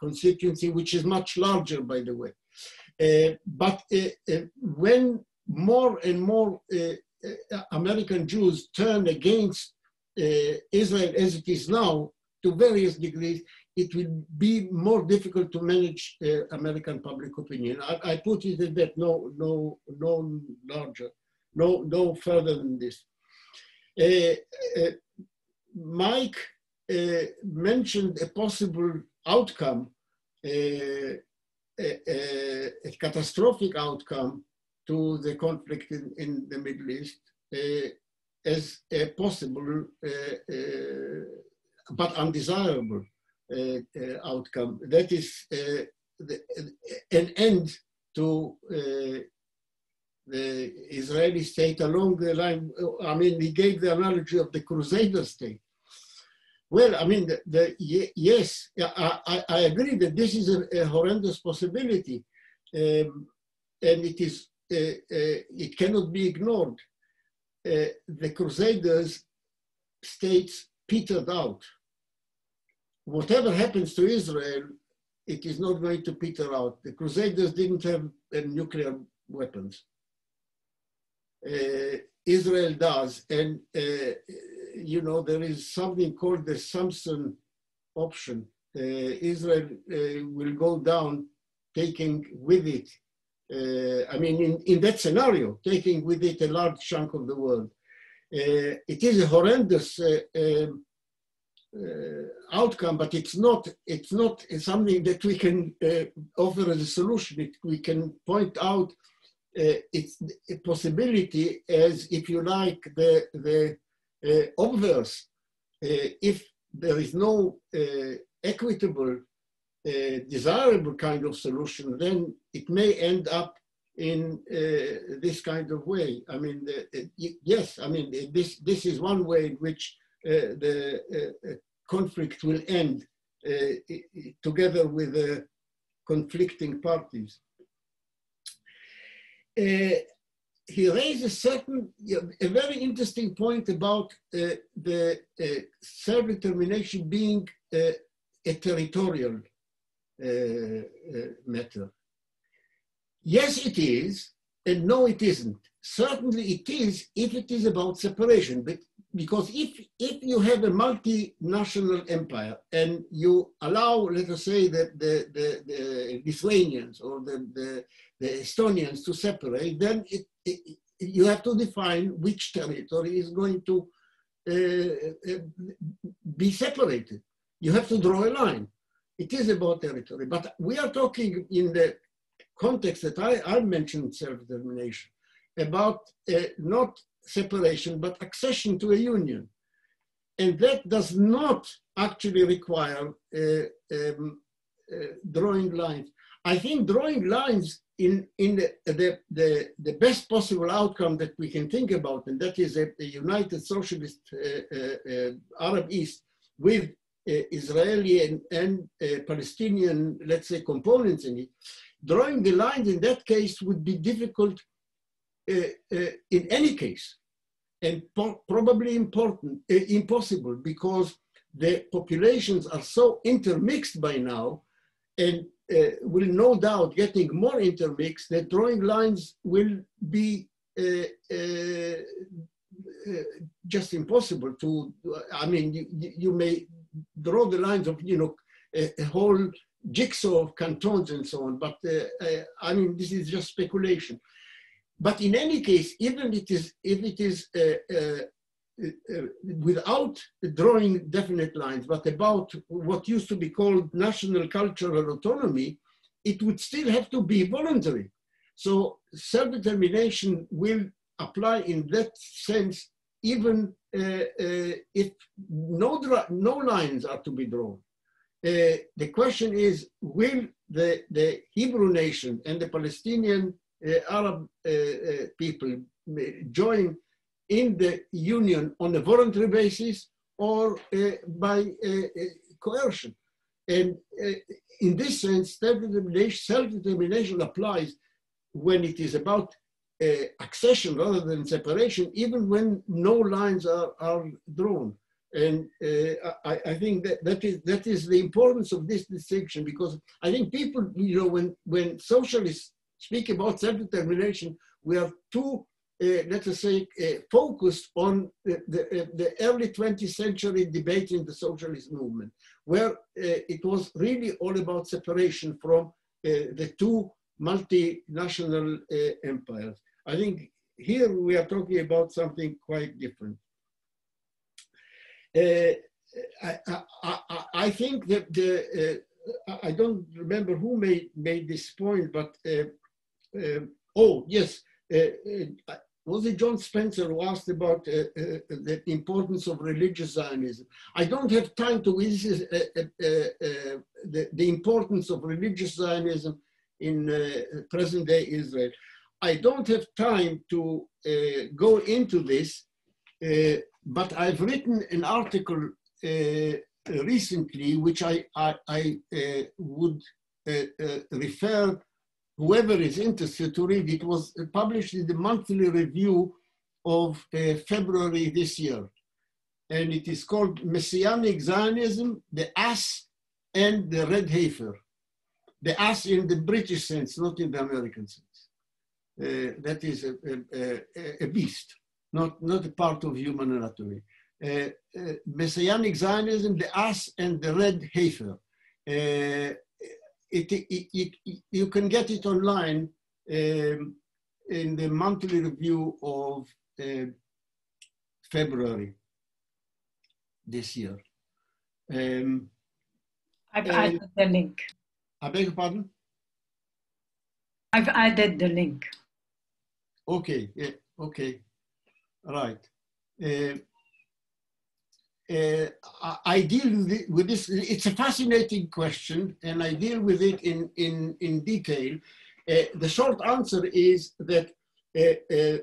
constituency, which is much larger, by the way. But when more and more American Jews turn against Israel as it is now, to various degrees, it will be more difficult to manage American public opinion. I put it at that, no larger, no further than this. Mike mentioned a possible outcome, a catastrophic outcome to the conflict in the Middle East as a possible but undesirable outcome. That is an end to the Israeli state along the line. I mean, he gave the analogy of the Crusader state. Well, I mean, yes, I agree that this is a horrendous possibility, and it cannot be ignored. The Crusaders states petered out. Whatever happens to Israel, it is not going to peter out. The Crusaders didn't have nuclear weapons. Israel does, and you know, there is something called the Samson option. Israel will go down, taking with it, I mean, in that scenario, taking with it a large chunk of the world. It is a horrendous outcome, but it's not something that we can offer as a solution. We can point out it's a possibility as, if you like, the obverse. If there is no equitable, desirable kind of solution, then it may end up in this kind of way. I mean, yes, I mean, this is one way in which the conflict will end together with the conflicting parties. He raised a very interesting point about the self-determination being a territorial matter. Yes, it is, and no, it isn't. Certainly it is if it is about separation, but because if you have a multinational empire and you allow, let us say, that the Lithuanians or the Estonians to separate, then you have to define which territory is going to be separated. You have to draw a line. It is about territory, but we are talking in the context that I mentioned, self-determination, about not separation, but accession to a union. And that does not actually require drawing lines. I think drawing lines in the best possible outcome that we can think about, and that is a united socialist Arab East with Israeli and Palestinian, let's say, components in it. Drawing the lines in that case would be difficult in any case, and probably impossible, because the populations are so intermixed by now, and will no doubt getting more intermixed, that drawing lines will be just impossible to, I mean, you may draw the lines of, you know, a whole jigsaw of cantons and so on, but I mean, this is just speculation. But in any case, even if it is without drawing definite lines, but about what used to be called national cultural autonomy, it would still have to be voluntary. So self-determination will apply in that sense, even if no lines are to be drawn. The question is, will the Hebrew nation and the Palestinian Arab people join in the union on a voluntary basis or by coercion? And in this sense, self-determination applies when it is about accession rather than separation, even when no lines are drawn. And I think that is the importance of this distinction, because I think people, you know, when socialists speak about self-determination, we are too, let us say, focused on the early 20th century debate in the socialist movement, where it was really all about separation from the two multinational empires. I think here we are talking about something quite different. I think that I don't remember who made this point, but oh yes, was it John Spencer who asked about the importance of religious Zionism? I don't have time to. This is the importance of religious Zionism in present-day Israel. I don't have time to go into this. But I've written an article recently, which I would refer whoever is interested to read. It was published in the monthly review of February this year. And it is called Messianic Zionism, the Ass and the Red Heifer. The ass in the British sense, not in the American sense. That is a beast. Not a part of human anatomy. Messianic Zionism, the Ass and the Red Heifer. You can get it online in the monthly review of February this year. I've added the link. I beg your pardon? I've added the link. Okay, yeah, okay, right. I deal with this, it's a fascinating question, and I deal with it in detail. The short answer is that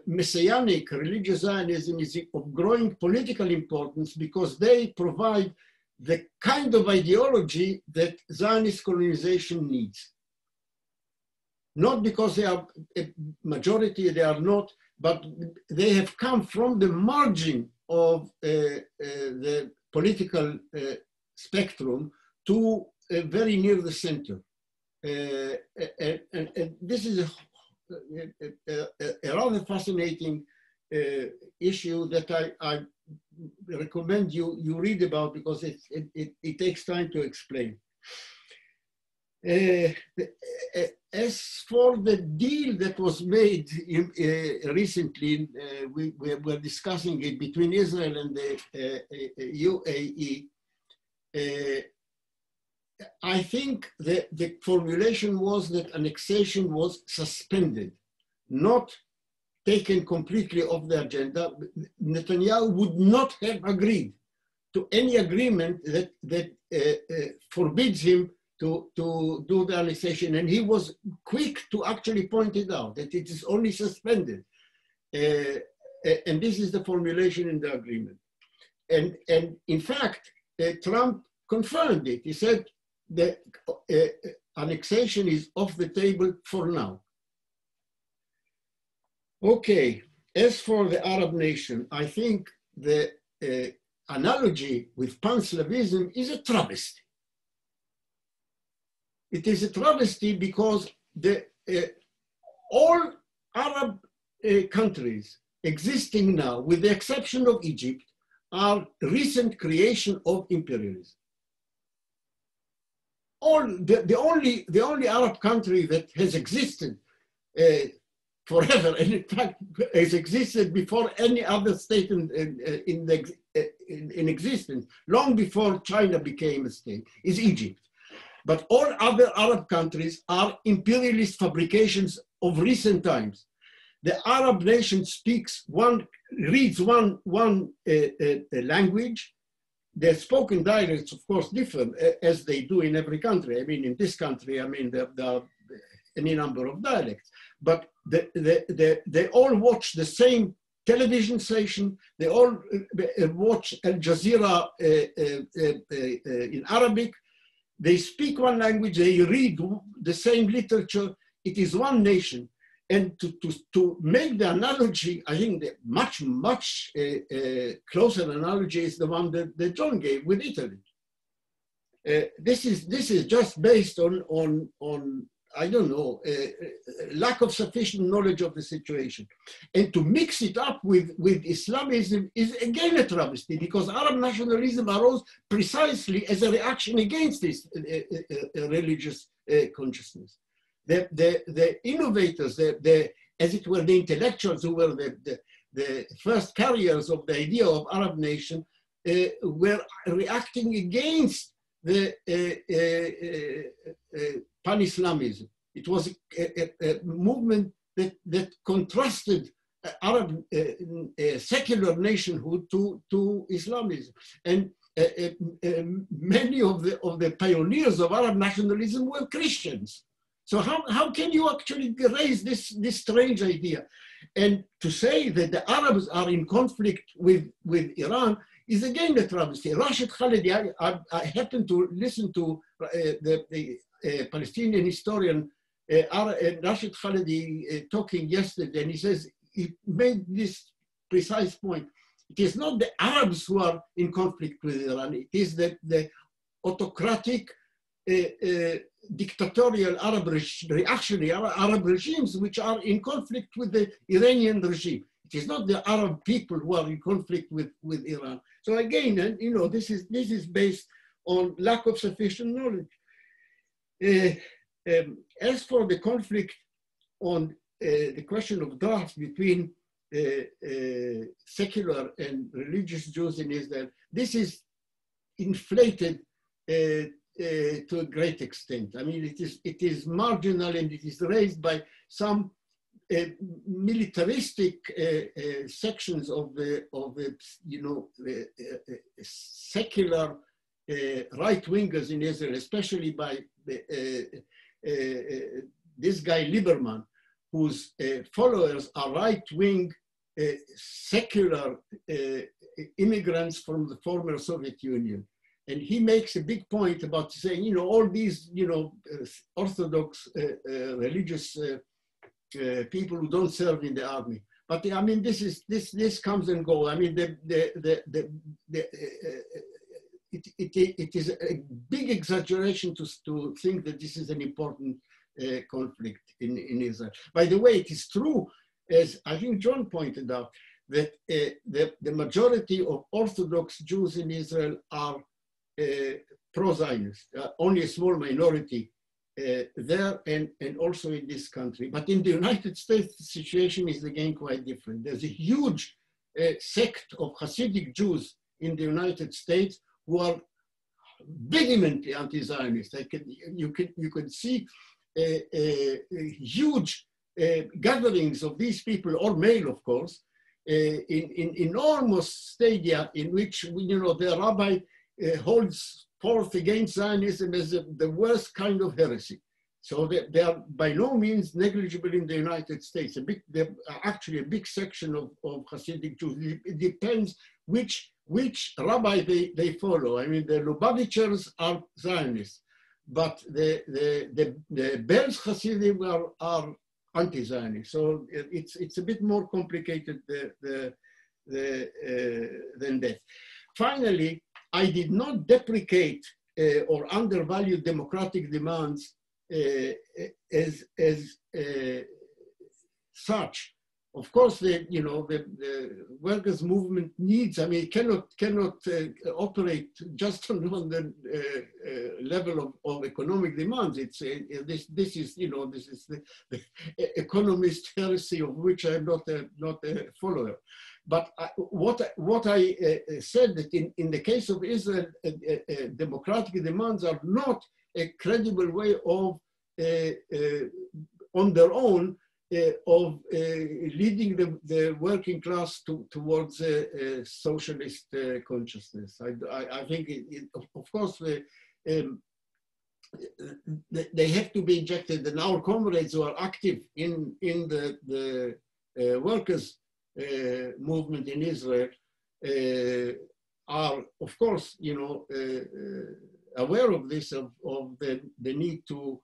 Messianic religious Zionism is of growing political importance because they provide the kind of ideology that Zionist colonization needs. Not because they are a majority, they are not, but they have come from the margin of the political spectrum to very near the center. And this is a rather fascinating issue that I recommend you read about because it takes time to explain. As for the deal that was made recently, we were discussing it between Israel and the UAE. I think the formulation was that annexation was suspended, not taken completely off the agenda. Netanyahu would not have agreed to any agreement that forbids him to do the annexation, and he was quick to actually point it out, that it is only suspended. And this is the formulation in the agreement. And in fact, Trump confirmed it. He said the annexation is off the table for now. Okay, as for the Arab nation, I think the analogy with pan-Slavism is a travesty. It is a travesty because all Arab countries existing now, with the exception of Egypt, are recent creation of imperialism. The only Arab country that has existed forever, and in fact has existed before any other state in existence, long before China became a state, is Egypt. But all other Arab countries are imperialist fabrications of recent times. The Arab nation reads one language. The spoken dialects, of course, differ as they do in every country. I mean, in this country, I mean, there are any number of dialects, but they all watch the same television station. They all watch Al Jazeera in Arabic. They speak one language, they read the same literature. It is one nation. And to make the analogy, I think the much closer analogy is the one that John gave with Italy. This is just based on I don't know, lack of sufficient knowledge of the situation. And to mix it up with Islamism is again a travesty, because Arab nationalism arose precisely as a reaction against this religious consciousness. The innovators, as it were, the intellectuals who were the first carriers of the idea of Arab nation were reacting against the pan-Islamism. It was a movement that contrasted Arab secular nationhood to Islamism. And many of the pioneers of Arab nationalism were Christians. So how can you actually raise this strange idea? And to say that the Arabs are in conflict with Iran is again a travesty. Rashid Khalidi, I happened to listen to the Palestinian historian Rashid Khalidi talking yesterday, and he says, he made this precise point. It is not the Arabs who are in conflict with Iran, it is the autocratic, dictatorial reactionary Arab regimes which are in conflict with the Iranian regime. It is not the Arab people who are in conflict with Iran. So again, you know, this is based on lack of sufficient knowledge. As for the conflict on the question of draft between secular and religious Jews in Israel, this is inflated to a great extent. I mean, it is marginal, and it is raised by some militaristic sections of the secular right-wingers in Israel, especially by this guy Lieberman, whose followers are right-wing secular immigrants from the former Soviet Union. And he makes a big point about saying, all these, Orthodox religious people who don't serve in the army. But I mean, this comes and goes. I mean, it is a big exaggeration to think that this is an important conflict in Israel. By the way, it is true, as I think John pointed out, that the majority of Orthodox Jews in Israel are pro-Zionist, only a small minority there and also in this country. But in the United States, the situation is again quite different. There's a huge sect of Hasidic Jews in the United States who are vehemently anti-Zionist. You could see huge gatherings of these people, or male, of course, in enormous stadia in which, the rabbi holds forth against Zionism as the worst kind of heresy. So they are by no means negligible in the United States. They're actually a big section of Hasidic Jews. It depends which rabbi they follow. I mean, the Lubavitchers are Zionists, but the Belz Hasidim are anti-Zionist. So it's a bit more complicated than that. Finally, I did not deprecate or undervalue democratic demands as such. Of course, the workers' movement needs. I mean, cannot operate just on the level of economic demands. It's this is the economist heresy of which I'm not a follower. But what I said that in the case of Israel, democratic demands are not a credible way of, on their own, of leading the working class towards socialist consciousness. I think, of course, they have to be injected, and our comrades who are active in the workers' movement in Israel are, of course, aware of this, of the need to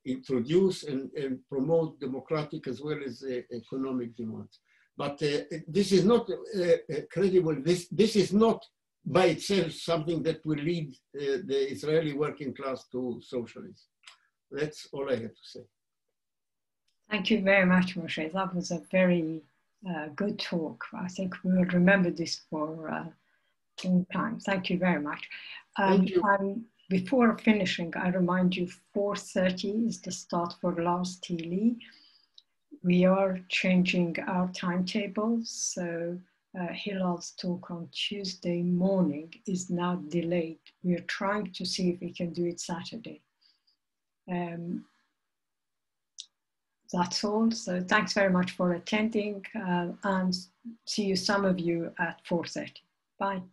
introduce and promote democratic as well as economic demands. But this is not credible. This is not by itself something that will lead the Israeli working class to socialism. That's all I have to say. Thank you very much, Moshe. That was a very good talk. I think we will remember this for a long time. Thank you very much. Thank you. Before finishing, I remind you 4:30 is the start for Lars Tili. We are changing our timetable, so Hilal's talk on Tuesday morning is now delayed. We are trying to see if we can do it Saturday. That's all. So thanks very much for attending, and see you, some of you, at 4:30. Bye.